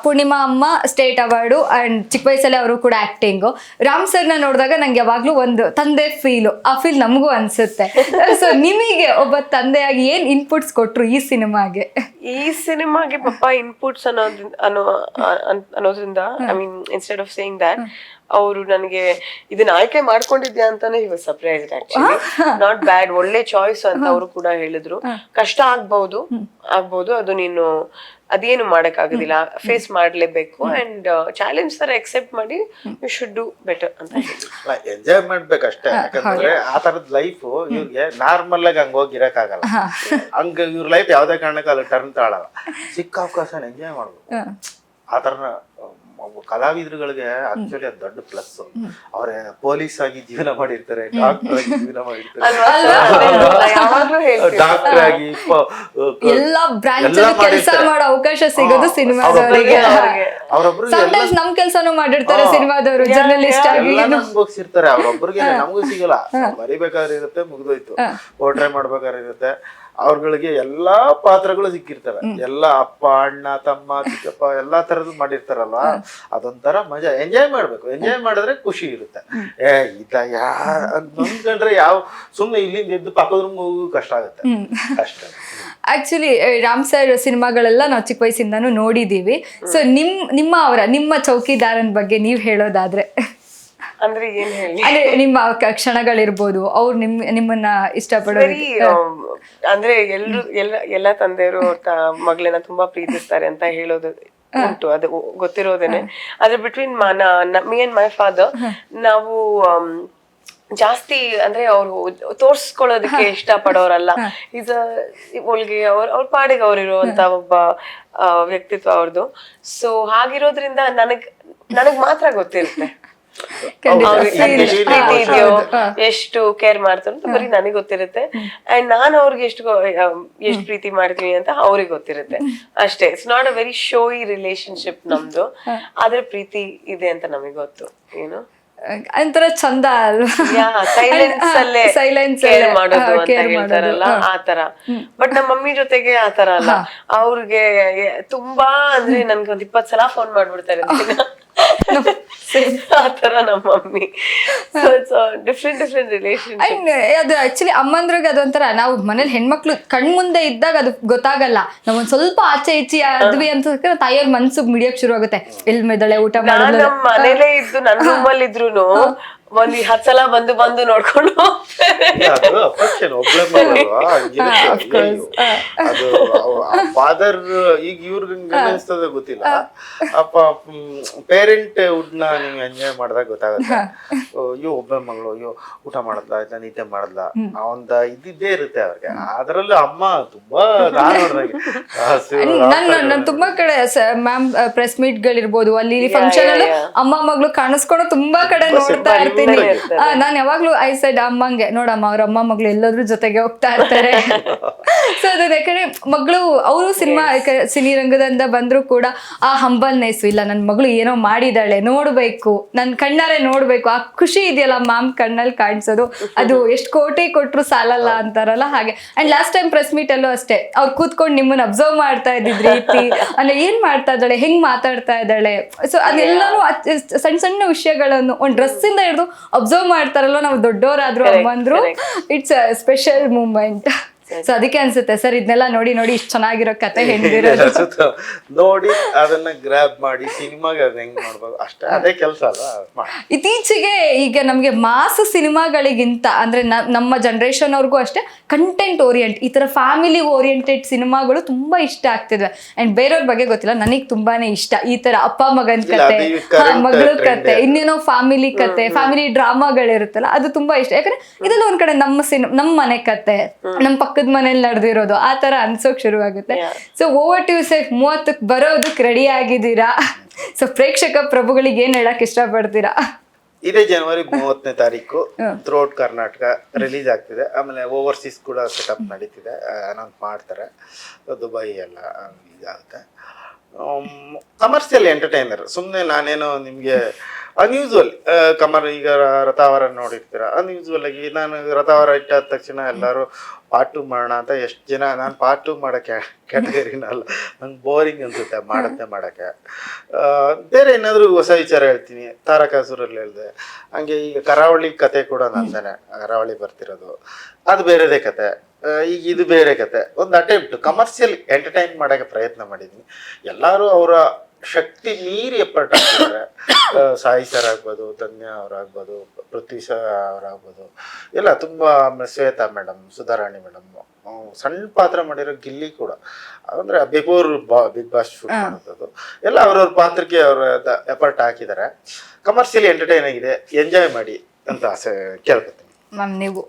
ಪೂರ್ಣಿಮಾ ಅಮ್ಮ ಸ್ಟೇಟ್ ಅವಾರ್ಡು ಅಂಡ್ ಚಿಕ್ಕ ವಯಸ್ಸಲ್ಲಿ ಅವರು ಕೂಡ ಆಕ್ಟಿಂಗು. ರಾಮ್ ಸರ್ನ ನೋಡಿದಾಗ ನಂಗೆ ಯಾವಾಗ್ಲೂ ಒಂದು ತಂದೆ ಫೀಲು, ಆ ಫೀಲ್ ನಮಗೂ ಅನ್ಸುತ್ತೆ. ಸೊ ನಿಮಗೆ ಒಬ್ಬ ತಂದೆಯಾಗಿ ಏನ್ ಇನ್ಪುಟ್ಸ್ ಕೊಟ್ರು ಈ ಸಿನಿಮಾಗೆ? ಈ ಸಿನಿಮಾಗೆ ಪಪ್ಪ ಇನ್ಪುಟ್ಸ್ ಅನ್ನೋದ್ರಿಂದ, I mean instead of saying that, ಅವರು ನನಗೆ ಇದನ್ನ ಆಯ್ಕೆ ಮಾಡ್ಕೊಂಡಿದ್ಯಾ ಅಂತಾನೆ ಇವಾಗ ಸರ್ಪ್ರೈಸ್. ಆಕ್ಚುಲಿ ನಾಟ್ ಬ್ಯಾಡ್, ಒಳ್ಳೆ ಚಾಯ್ಸ್ ಅಂತ ಅವರು ಕೂಡ ಹೇಳಿದ್ರು. ಕಷ್ಟ ಆಗ್ಬಹುದು, ಅದು ನೀನು ಅದೇನು ಮಾಡಕ್ ಆಗೋದಿಲ್ಲ, ಫೇಸ್ ಮಾಡ್ಲೇಬೇಕು ಅಂಡ್ ಚಾಲೆಂಜ್ ತರ ಎಕ್ಸೆಪ್ಟ್ ಮಾಡಿ ಯು ಶುಡ್ ಡೂ ಬೆಟರ್ ಅಂತ ಹೇಳಿದ್ರು. ಎಂಜಾಯ್ ಮಾಡ್ಬೇಕಷ್ಟೇ. ಯಾಕಂದ್ರೆ ಆ ತರದ್ ಲೈಫ್ ಇವ್ರಿಗೆ ನಾರ್ಮಲ್ ಆಗಿ ಹಂಗ ಹೋಗಿರಕ್ಕಾಗಲ್ಲ. ಹಂಗ ಇವ್ರ ಲೈಫ್ ಯಾವ್ದೇ ಕಾರಣಕ್ಕೂ ಅಲ್ಲಿ ಟರ್ನ್ ತಾಳಲ್ಲ. ಸಿಕ್ಕ ಅವಕಾಶ ಎಂಜಾಯ್ ಮಾಡ್ಬೇಕು. ಆ ತರ ಕಲಾವಿದರುಗಳಿಗೆ ಆಕ್ಚುಲಿ ಅದು ದೊಡ್ಡ ಪ್ಲಸ್. ಅವ್ರೆ ಪೊಲೀಸ್ ಆಗಿ ಜೀವನ ಮಾಡಿರ್ತಾರೆ, ಡಾಕ್ಟರ್ ಆಗಿ ಜೀವನ ಮಾಡಿರ್ತಾರೆ, ಡಾಕ್ಟರ್ ಆಗಿ ಎಲ್ಲ ಬ್ರಾಂಚ್ ಕೆಲಸ ಮಾಡೋ ಅವಕಾಶ ಸಿಗೋದು ಸಿನಿಮಾದವರಿಗೆ. ಸಮಟೈಮ್ಸ್ ನಮ್ ಕೆಲ್ಸನೂ ಮಾಡಿರ್ತಾರೆ ಸಿನಿಮಾದವರು, ಜರ್ನಲಿಸ್ಟ್ ಆಗಿ ಅನುಭವಿಸಿರ್ತಾರೆ. ಅವ್ರೊಬ್ರಿಗೆ ನಮಗೂ ಸಿಗಲ್ಲ. ಬರಿಬೇಕಾದ್ರೆ ಇರುತ್ತೆ, ಮುಗ್ದೋಯ್ತು. ಪೋರ್ಟ್ರೇ ಮಾಡ್ಬೇಕಾದ್ರೆ ಇರುತ್ತೆ. ಅವ್ರಗಳಿಗೆ ಎಲ್ಲಾ ಪಾತ್ರಗಳು ಸಿಕ್ಕಿರ್ತವೆ. ಎಲ್ಲ ಅಪ್ಪ, ಅಣ್ಣ, ತಮ್ಮ, ಚಿಕ್ಕಪ್ಪ ಎಲ್ಲಾ ತರದ್ದು ಮಾಡಿರ್ತಾರಲ್ವಾ, ಅದೊಂಥರ ಮಜಾ. ಎಂಜಾಯ್ ಮಾಡ್ಬೇಕು. ಎಂಜಾಯ್ ಮಾಡಿದ್ರೆ ಖುಷಿ ಇರುತ್ತೆ. ನೊಂದ್ಕೊಂಡ್ರೆ ಯಾವ ಸುಮ್ನೆ ಇಲ್ಲಿಂದ ಎದ್ದು ಪಕ್ಕದ ಹೋಗು ಕಷ್ಟ ಆಗುತ್ತೆ ಅಷ್ಟೇ. ಆಕ್ಚುಲಿ ರಾಮ್ ಸರ್ ಸಿನಿಮಾಗಳೆಲ್ಲ ನಾವು ಚಿಕ್ಕ ವಯಸ್ಸಿಂದಾನು ನೋಡಿದೀವಿ. ಸೊ ನಿಮ್ಮ ಚೌಕಿದಾರನ್ ಬಗ್ಗೆ ನೀವ್ ಹೇಳೋದಾದ್ರೆ? ಅಂದ್ರೆ ಏನ್ ಹೇಳಿ, ಅಂದ್ರೆ ನಿಮ್ಮ ಕ್ಷಣಗಳಿರ್ಬೋದು, ಅವ್ರು ನಿಮ್ಮನ್ನ ಇಷ್ಟಪಡೋದು. ಅಂದ್ರೆ ಎಲ್ಲ ತಂದೆಯರು ಮಗಳನ್ನ ತುಂಬಾ ಪ್ರೀತಿಸ್ತಾರೆ ಅಂತ ಹೇಳೋದು ಉಂಟು, ಅದು ಗೊತ್ತಿರೋದೇನೆ. ಆದ್ರೆ between me and my father, ನಾವು ಜಾಸ್ತಿ ಅಂದ್ರೆ ಅವ್ರು ತೋರ್ಸ್ಕೊಳ್ಳೋದಕ್ಕೆ ಇಷ್ಟ ಪಡೋರಲ್ಲ. ಒಳ್ಗೆ ಅವ್ರ ಪಾಡಿಗೆ ಅವ್ರಿರುವಂತ ಒಬ್ಬ ವ್ಯಕ್ತಿತ್ವ ಅವ್ರದ್ದು. ಸೊ ಹಾಗಿರೋದ್ರಿಂದ ನನಗ್ ಮಾತ್ರ ಗೊತ್ತಿರುತ್ತೆ ಪ್ರೀತಿ ಇದೆಯೋ, ಎಷ್ಟು ಕೇರ್ ಮಾಡ್ತಾರೋ ಅಂತ ಬರೀ ನನಗೆ ಗೊತ್ತಿರುತ್ತೆ. ಅಂಡ್ ನಾನು ಅವ್ರಿಗೆ ಎಷ್ಟು ಪ್ರೀತಿ ಮಾಡ್ತೀನಿ ಅಂತ ಅವ್ರಿಗೆ ಗೊತ್ತಿರುತ್ತೆ ಅಷ್ಟೇ. It's not a very showy relationship ನಮ್ದು, ಆದ್ರೆ ಪ್ರೀತಿ ಇದೆ ಅಂತ ನಮಗೆ ಗೊತ್ತು. ಏನು ಒಂಥರ ಚಂದ ಅಲ್ವಾ, ಸೈಲೆನ್ಸ್ ಕೇರ್ ಮಾಡೋದು ಅಂತ ಹೇಳ್ತಾರಲ್ಲ, ಆತರ. ಬಟ್ ನಮ್ಮ ಮಮ್ಮಿ ಜೊತೆಗೆ ಆತರ ಅಲ್ಲ. ಅವ್ರಿಗೆ ತುಂಬಾ ಅಂದ್ರೆ ನನ್ಗೆ ಒಂದ್ 20 ಸಲ ಫೋನ್ ಮಾಡ್ಬಿಡ್ತಾರೆ ಆತರ ನಮ್ಮ ಮಮ್ಮಿ. Different relation. ಅದು ಆಕ್ಚುಲಿ ಅಮ್ಮಂದ್ರಿಗೆ ಅದೊಂಥರ, ನಾವು ಮನೇಲಿ ಹೆಣ್ಮಕ್ಳು ಕಣ್ಮುಂದೆ ಇದ್ದಾಗ ಅದು ಗೊತ್ತಾಗಲ್ಲ. ನಾವ್ ಒಂದ್ ಸ್ವಲ್ಪ ಆಚೆ ಈಚೆ ಆದ್ವಿ ಅಂತ ತಾಯಿಯವ್ರ ಮನ್ಸು ಮಿಡಿಯಕ್ ಶುರು ಆಗುತ್ತೆ. ಎಲ್ ಮೇದಳೆ ಊಟ ಮಾಡಿ ನಮ್ಮ ಮನೇಲೇ ಇದ್ದು ನನ್ನ ರೂಮಲ್ಲಿ ಇದ್ರುನು ಒಂದ್ 10 ಸಲ ಬಂದು ನೋಡ್ಕೊಂಡು ಅದು ಫಾದರ್ ಈಗ ಇವ್ರಿಗೆ ಅನಿಸ್ತದ ಗೊತ್ತಿಲ್ಲ. ಅಪ್ಪ ಪೇರೆಂಟ್ ವುಡ್ನ ನೀವು ಎಂಜಾಯ್ ಮಾಡಿದಾಗ ಗೊತ್ತಾಗುತ್ತೆ. ಅಯ್ಯೋ ಒಬ್ಬ ಮಗಳು, ಅಯ್ಯೋ ಊಟ ಮಾಡದ್ಲ, ಆಯ್ತಾ ನಿದ್ದೆ ಮಾಡದ್ಲ, ಅವಂದ ಇದ್ದಿದ್ದೇ ಇರುತ್ತೆ ಅವ್ರಿಗೆ. ಅದ್ರಲ್ಲೂ ಅಮ್ಮ ತುಂಬಾ ನಾನು ತುಂಬಾ ಕಡೆ ಮ್ಯಾಮ್ ಪ್ರೆಸ್ ಮೀಟ್ ಗಳಿರ್ಬೋದು, ಅಲ್ಲಿ ಫಂಕ್ಷನ್ ಅಲ್ಲೂ ಅಮ್ಮ ಮಗಳು ಕಾಣಿಸ್ಕೊಂಡು ತುಂಬಾ ಕಡೆ ನೋಡ್ತಾ ಇರ್ತೀವಿ. ಇರ್ತೀನಿ. ಹಿಂದೆನೇ ಇರ್ತಾರೆ. ನಾನು ಯಾವಾಗ್ಲೂ ಐ ಸೈಡ್ ಅಮ್ಮಂಗೆ ನೋಡಮ್ಮ ಅವ್ರ ಅಮ್ಮ ಮಗಳು ಎಲ್ಲೋದ್ರೂ ಜೊತೆಗೆ ಹೋಗ್ತಾ ಇರ್ತಾರೆ. ಸೊ ಅದು ಯಾಕಂದ್ರೆ ಮಗಳು ಅವರು ಸಿನಿ ರಂಗದಿಂದ ಬಂದ್ರು ಕೂಡ ಆ ಹಂಬಲ್ನೆಸ್ ಇಲ್ಲ, ನನ್ನ ಮಗಳು ಏನೋ ಮಾಡಿದಾಳೆ ನೋಡ್ಬೇಕು, ನನ್ ಕಣ್ಣಾರೆ ನೋಡ್ಬೇಕು, ಆ ಖುಷಿ ಇದೆಯಲ್ಲ ಮಾಮ್ ಕಣ್ಣಲ್ಲಿ ಕಾಣಿಸೋದು, ಅದು ಎಷ್ಟು ಕೋಟಿ ಕೊಟ್ರು ಸಾಲಲ್ಲ ಅಂತಾರಲ್ಲ ಹಾಗೆ. And last time press meet ಅಲ್ಲೂ ಅಷ್ಟೇ ಅವ್ರು ಕೂತ್ಕೊಂಡು ನಿಮ್ಮನ್ನ ಅಬ್ಸರ್ವ್ ಮಾಡ್ತಾ ಇದ್ದಿದ್ ರೀತಿ, ಅಂದ್ರೆ ಏನ್ ಮಾಡ್ತಾ ಇದ್ದಾಳೆ, ಹೆಂಗ್ ಮಾತಾಡ್ತಾ ಇದ್ದಾಳೆ, ಸೊ ಅದೆಲ್ಲಾನು ಸಣ್ಣ ಸಣ್ಣ ವಿಷಯಗಳನ್ನು ಒಂದ್ ಡ್ರೆಸ್ ಇಂದ ಹಿಡಿದು ಅಬ್ಸರ್ವ್ ಮಾಡ್ತಾರಲ್ಲ ನಾವು ದೊಡ್ಡವರಾದ್ರು ಅಮ್ಮಂದ್ರು. It's a special moment. So ಅದಕ್ಕೆ ಅನ್ಸುತ್ತೆ ಸರ್ ಇದನ್ನೆಲ್ಲ ನೋಡಿ ನೋಡಿ ಇಷ್ಟು ಚೆನ್ನಾಗಿರೋ ಕತೆ ಹೆಂಗಿರೋದು ನೋಡಿ ಅದನ್ನ ಗ್ರಾಬ್ ಮಾಡಿ ಸಿನಿಮಾಗೆ ಅದನ್ನ ಹೆಂಗ್ ಮಾಡ್ಬೋದು ಅಷ್ಟೇ, ಅದೇ ಕೆಲಸ ಅಲ್ಲ. ಇತ್ತೀಚೆಗೆ ಈಗ ನಮ್ಗೆ ಮಾಸ್ ಸಿನಿಮಾಗಳಿಗಿಂತ ಅಂದ್ರೆ ನಮ್ಮ ಜನರೇಷನ್ ಅವ್ರಿಗೂ ಅಷ್ಟೇ ಕಂಟೆಂಟ್ ಓರಿಯೆಂಟ್, ಈ ತರ ಫ್ಯಾಮಿಲಿ ಓರಿಯೆಂಟೆಡ್ ಸಿನಿಮಾಗಳು ತುಂಬಾ ಇಷ್ಟ ಆಗ್ತಿದ್ವಿ. ಅಂಡ್ ಬೇರೆಯವ್ರ ಬಗ್ಗೆ ಗೊತ್ತಿಲ್ಲ, ನನಗ್ ತುಂಬಾನೇ ಇಷ್ಟ ಈ ತರ ಅಪ್ಪ ಮಗನ್ ಕತೆ, ಮಗಳ ಕತೆ, ಇನ್ನೇನೋ ಫ್ಯಾಮಿಲಿ ಕತೆ, ಫ್ಯಾಮಿಲಿ ಡ್ರಾಮಾಗಳಿರುತ್ತಲ್ಲ ಅದು ತುಂಬಾ ಇಷ್ಟ. ಯಾಕಂದ್ರೆ ಇದೆಲ್ಲ ಒಂದ್ ಕಡೆ ನಮ್ಮ ಮನೆ ಕತೆ, ನಮ್ಮ ಪಕ್ಕದ ಮನೇಲಿ ನಡೆದಿರೋದು ಆ ತರ ಅನ್ಸೋಕ್ ಶುರು ಆಗುತ್ತೆ. ಸೊ ಓವರ್ ಟು ಸೇ 30ಕ್ಕೆ ಬರೋದಕ್ಕೆ ರೆಡಿ ಆಗಿದ್ದೀರಾ. ಸೊ ಪ್ರೇಕ್ಷಕ ಪ್ರಭುಗಳಿಗೆ ಏನ್ ಹೇಳಕ್ ಇಷ್ಟಪಡ್ತೀರಾ? ಇದೇ ಜನವರಿ 30ನೇ ತಾರೀಕು ಥ್ರೂಔಟ್ ಕರ್ನಾಟಕ ರಿಲೀಸ್ ಆಗ್ತಿದೆ. ಆಮೇಲೆ ಓವರ್ಸೀಸ್ ಕೂಡ ಸೆಟಪ್ ನಡೀತಿದೆ, ಅನೌನ್ಸ್ ಮಾಡ್ತಾರೆ. ದುಬೈ ಎಲ್ಲ ಇದಾಗುತ್ತೆ. ಕಮರ್ಷಿಯಲ್ ಎಂಟರ್ಟೈನರ್, ಸುಮ್ಮನೆ ನಾನೇನೋ ನಿಮಗೆ ಅನ್ಯೂಸ್ವಲ್ ಈಗ ರಥಾವರ ನೋಡಿರ್ತೀರ, ಅನ್ಯೂಸ್ವಲ್ ಆಗಿ ನಾನು ರಥಾವರ ಇಟ್ಟಾದ ತಕ್ಷಣ ಎಲ್ಲರೂ ಪಾರ್ಟ್ 2 ಮಾಡೋಣ ಅಂತ ಎಷ್ಟು ಜನ, ನಾನು ಪಾರ್ಟ್ 2 ಮಾಡೋ ಕ್ಯಾಟಗರಿನ ಅಲ್ಲ, ನಂಗೆ ಬೋರಿಂಗ್ ಅನ್ಸುತ್ತೆ ಮಾಡೋಕ್ಕೆ. ಬೇರೆ ಏನಾದರೂ ಹೊಸ ವಿಚಾರ ಹೇಳ್ತೀನಿ, ತಾರಕಾಸುರಲ್ಲಿ ಹೇಳಿದೆ, ಹಂಗೆ ಈಗ ಕರಾವಳಿ ಕತೆ ಕೂಡ ನಂದೇನೆ, ಕರಾವಳಿ ಬರ್ತಿರೋದು ಅದು ಬೇರೆದೇ ಕತೆ. ಈಗ ಇದು ಬೇರೆ ಕತೆ, ಒಂದು ಅಟೆಂಪ್ಟ್ ಕಮರ್ಷಿಯಲ್ ಎಂಟರ್ಟೈನ್ ಮಾಡೋಕ್ಕೆ ಪ್ರಯತ್ನ ಮಾಡಿದ್ದೀನಿ. ಎಲ್ಲರೂ ಅವರ ಶಕ್ತಿ ಮೀರಿ ಎಫರ್ಟ್ ಹಾಕ್ತಿದ್ದಾರೆ. ಸಾಯಿ ಸರ್ ಆಗ್ಬೋದು, ಧನ್ಯ ಅವರಾಗ್ಬೋದು, ಪೃಥ್ವಿ ಸರ್ ಅವರಾಗ್ಬೋದು, ಎಲ್ಲ ತುಂಬ. ಶ್ವೇತಾ ಮೇಡಮ್, ಸುಧಾರಾಣಿ ಮೇಡಮ್, ಸಣ್ಣ ಪಾತ್ರ ಮಾಡಿರೋ ಗಿಲ್ಲಿ ಕೂಡ, ಅಂದರೆ ಬಿಫೋರ್ ಬಿಗ್ ಬಾಸ್ ಶೂಟ್ ಮಾಡೋದು ಎಲ್ಲ ಅವ್ರವ್ರ ಪಾತ್ರಕ್ಕೆ ಅವರ ಎಫರ್ಟ್ ಹಾಕಿದ್ದಾರೆ. ಕಮರ್ಷಿಯಲಿ ಎಂಟರ್ಟೈನ್ ಆಗಿದೆ, ಎಂಜಾಯ್ ಮಾಡಿ ಅಂತ ಆಸೆ ಕೇಳ್ಕೊತೀನಿ ಮ್ಯಾಮ್. ನೀವು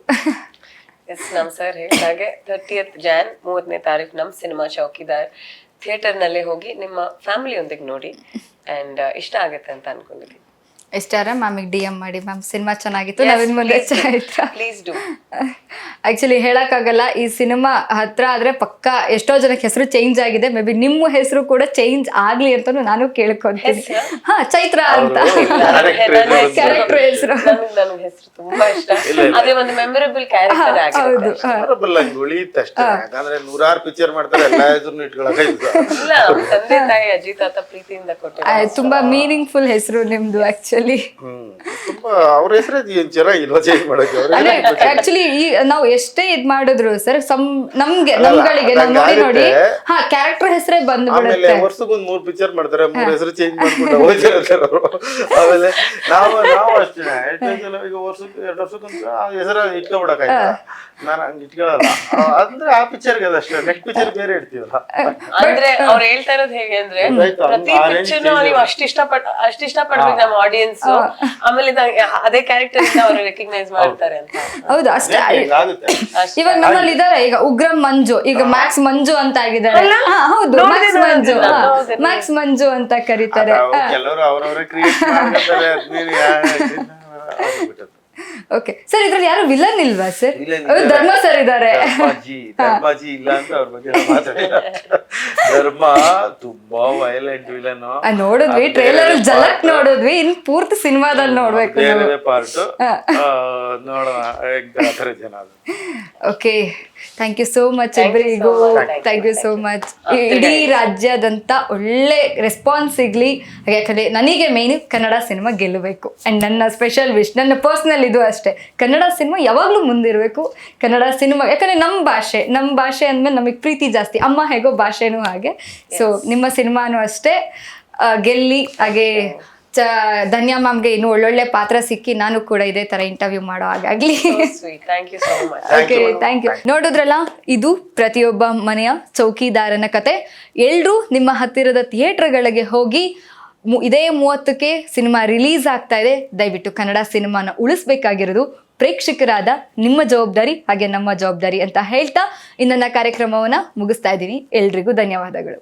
ಎಸ್, ನಮ್ ಸರ್ ಹೇಳಿದಾಗೆ 30th ಜಾನ್ 30ನೇ ತಾರೀಕು ನಮ್ಮ ಸಿನಿಮಾ ಚೌಕಿದಾರ್ ಥಿಯೇಟರ್ನಲ್ಲೇ ಹೋಗಿ ನಿಮ್ಮ ಫ್ಯಾಮಿಲಿಯೊಂದಿಗೆ ನೋಡಿ ಅಂಡ್ ಇಷ್ಟ ಆಗುತ್ತೆ ಅಂತ ಅನ್ಕೊಂಡಿದ್ದೀನಿ. ಎಷ್ಟಾರ ಮ್ಯಾಮಿಗೆ DM ಮಾಡಿ, ಮ್ಯಾಮ್ ಸಿನಿಮಾ ಚೆನ್ನಾಗಿತ್ತು, ನಾವಿನ್ ಮುಂದೆ ಚೈತ್ರ. Please do. ಆಕ್ಚುಲಿ ಹೇಳಕ್ಕಾಗಲ್ಲ, ಈ ಸಿನಿಮಾ ಹತ್ರ ಆದ್ರೆ ಪಕ್ಕ ಎಷ್ಟೋ ಜನಕ್ಕೆ ಹೆಸರು ಚೇಂಜ್ ಆಗಿದೆ. ಮೇ ಬಿ ನಿಮ್ಮ ಹೆಸರು ಕೂಡ ಚೇಂಜ್ ಆಗ್ಲಿ ಅಂತಾನು ನಾನು ಕೇಳ್ಕೊಂತೀನಿ. ಹಾ, ಚೈತ್ರ ಅಂತ ಕ್ಯಾರೆಕ್ಟರ್ ಹೆಸರು. ನನಗೆ ಹೆಸರು ತುಂಬಾ ಇಷ್ಟ, ಅದೇ ಒಂದು ಮೆಮೊರೇಬಲ್ ಕ್ಯಾರೆಕ್ಟರ್ ಆಗಿದೆ. ಉಳಿಯುತ್ತೆ ಅಷ್ಟೇ. ಯಾಕಂದ್ರೆ 100 ಪಿಕ್ಚರ್ ಮಾಡ್ತಾರೆ, ಎಲ್ಲ ಹೆಸರು ಇಟ್ಕೊಳ್ಳೋಕೆ ಇಲ್ಲ, ತಂದೆ ತಾಯಿ ಅಜ್ಜಿ ತಾತ ಪ್ರೀತಿಯಿಂದ ಕೊಟ್ಟಿದ್ದಾರೆ. ತುಂಬಾ ಮೀನಿಂಗ್ಫುಲ್ ಹೆಸರು ನಿಮ್ದು ಆಕ್ಚುಲಿ. ತುಂಬಾ ಅವ್ರ ಹೆಸರೇ ಚೆನ್ನಾಗಿಲ್ವಾ ಚೇಂಜ್ ಮಾಡೋಕೆ. ಆಕ್ಚುಲಿ ನಾವು ಎಷ್ಟೇ ಇದ್ ಮಾಡಿದ್ರು ಸರ್, ನಮ್ಗಳಿಗೆ ನಾವು ನೋಡಿ ಹಾ ಕ್ಯಾರೆಕ್ಟರ್ ಹೆಸರೇ ಬಂದ್ಬಿಡುತ್ತೆ. ವರ್ಷಕ್ಕೊಂದು 3 ಪಿಕ್ಚರ್ ಮಾಡ್ತಾರೆ, 3 ಹೆಸರು ಚೇಂಜ್ ಮಾಡ್ಬಿಟ್ಟು ಹೋಗ್ತಿರ್ತಾರೆ ಅವರು. ಆಮೇಲೆ ನಾವು ಅಷ್ಟೇ ಈಗ ವರ್ಷಕ್ಕೆ 2 ವರ್ಷಕ್ಕೊಂದು ಆ ಹೆಸರ ಇಟ್ಕೊಬಿಡಕಾಯ್ತ, ನಾನು ಹಂಗೆ ಇಟ್ಕೊಳ್ಳಲ್ಲ. ಅಂದ್ರೆ ಆ ಪಿಕ್ಚರ್ಗೆ ಅದಷ್ಟೇ, ನೆಕ್ಸ್ಟ್ ಪಿಕ್ಚರ್ ಬೇರೆ ಇಡ್ತೀವಲ್ಲ. ಅಂದ್ರೆ ಅವ್ರು ಹೇಳ್ತಾ ಇರೋದು ಹೇಗೆ ಅಂದ್ರೆ, ಪ್ರತಿ ಪಿಕ್ಚರ್ ನೀವು ಅಷ್ಟಿಷ್ಟಪಡ್ಬೇಕು ನಮ್ಮ ಆಡಿಯನ್ಸ್, ಆಮೇಲೆ ಅದೇ ಕ್ಯಾರೆಕ್ಟರ್ ಅವರು ರೆಕಗ್ನೈಸ್ ಮಾಡ್ತಾರೆ ಅಂತ. ಹೌದು, ಅಷ್ಟೇ. ಇವಾಗ ನಮ್ಮಲ್ಲಿ ಇದಾರೆ ಈಗ ಉಗ್ರಂ ಮಂಜು, ಈಗ ಮ್ಯಾಕ್ಸ್ ಮಂಜು ಅಂತ ಆಗಿದ್ದಾರೆ. ಹೌದು, ಮ್ಯಾಕ್ಸ್ ಮಂಜು ಅಂತ ಕರೀತಾರೆ. ಕೆಲವರು ಅವರವರೇ ಕ್ರಿಯೇಟ್ ಮಾಡ್ತಾರೆ. ಓಕೆ ಸರ್, ಇದ್ರಲ್ಲಿ ಯಾರು ವಿಲನ್ ಇಲ್ವಾ ಸರ್? ಧರ್ಮ ಸರ್ ಇದ್ದಾರೆ. ಧರ್ಮಾಜಿ ಇಲ್ಲ ಅಂತ ಅವ್ರ ಬಗ್ಗೆ ಮಾತಾಡಿಲ್ಲ. ಧರ್ಮ ತುಂಬಾ ವೈಲೆಂಟ್ ವಿಲನ್ ನೋಡಿದ್ವಿ, ಟ್ರೇಲರ್ ಜಲಕ್ ನೋಡಿದ್ವಿ, ಇನ್ ಪೂರ್ತಿ ಸಿನಿಮಾದಲ್ಲಿ ನೋಡ್ಬೇಕು. ಬೇರೆ ಪಾರ್ಟ್ ನೋಡೋಣ ಆತರ ಜನ. Okay, thank you so much ಇಬ್ಬರಿಗೂ. Thank you so much. ಇಡೀ ರಾಜ್ಯದಂತ ಒಳ್ಳೆ ರೆಸ್ಪಾನ್ಸ್ ಸಿಗ್ಲಿ. ಯಾಕಂದ್ರೆ ನನಗೆ ಮೇನ್ ಕನ್ನಡ ಸಿನಿಮಾ ಗೆಲ್ಲಬೇಕು. ಅಂಡ್ ನನ್ನ ಸ್ಪೆಷಲ್ ವಿಶ್, ನನ್ನ ಪರ್ಸನಲ್ ಇದು ಅಷ್ಟೇ, ಕನ್ನಡ ಸಿನಿಮಾ ಯಾವಾಗ್ಲೂ ಮುಂದಿರಬೇಕು. ಕನ್ನಡ ಸಿನಿಮಾ ಯಾಕಂದ್ರೆ ನಮ್ಮ ಭಾಷೆ ಅಂದ್ಮೇಲೆ ನಮಗೆ ಪ್ರೀತಿ ಜಾಸ್ತಿ. ಅಮ್ಮ ಹೇಗೋ ಭಾಷೆನೂ ಹಾಗೆ. ಸೊ ನಿಮ್ಮ ಸಿನಿಮಾನು ಅಷ್ಟೇ ಗೆಲ್ಲಿ. ಹಾಗೆ ಧನ್ಯ ಮ್ಯಾಮ್ಗೆ ಇನ್ನೂ ಒಳ್ಳೊಳ್ಳೆ ಪಾತ್ರ ಸಿಕ್ಕಿ ನಾನು ಕೂಡ ಇದೇ ತರ ಇಂಟರ್ವ್ಯೂ ಮಾಡೋ ಹಾಗಾಗ್ಲಿ. Okay, thank you. ನೋಡಿದ್ರಲ್ಲ, ಇದು ಪ್ರತಿಯೊಬ್ಬ ಮನೆಯ ಚೌಕಿದಾರನ ಕತೆ. ಎಲ್ರೂ ನಿಮ್ಮ ಹತ್ತಿರದ ಥಿಯೇಟರ್ಗಳಿಗೆ ಹೋಗಿ ಇದೇ 30ಕ್ಕೆ ಸಿನಿಮಾ ರಿಲೀಸ್ ಆಗ್ತಾ ಇದೆ. ದಯವಿಟ್ಟು ಕನ್ನಡ ಸಿನಿಮಾನ ಉಳಿಸ್ಬೇಕಾಗಿರೋದು ಪ್ರೇಕ್ಷಕರಾದ ನಿಮ್ಮ ಜವಾಬ್ದಾರಿ, ಹಾಗೆ ನಮ್ಮ ಜವಾಬ್ದಾರಿ ಅಂತ ಹೇಳ್ತಾ ಇನ್ನೊಂದು ಕಾರ್ಯಕ್ರಮವನ್ನ ಮುಗಿಸ್ತಾ ಇದ್ದೀನಿ. ಎಲ್ರಿಗೂ ಧನ್ಯವಾದಗಳು.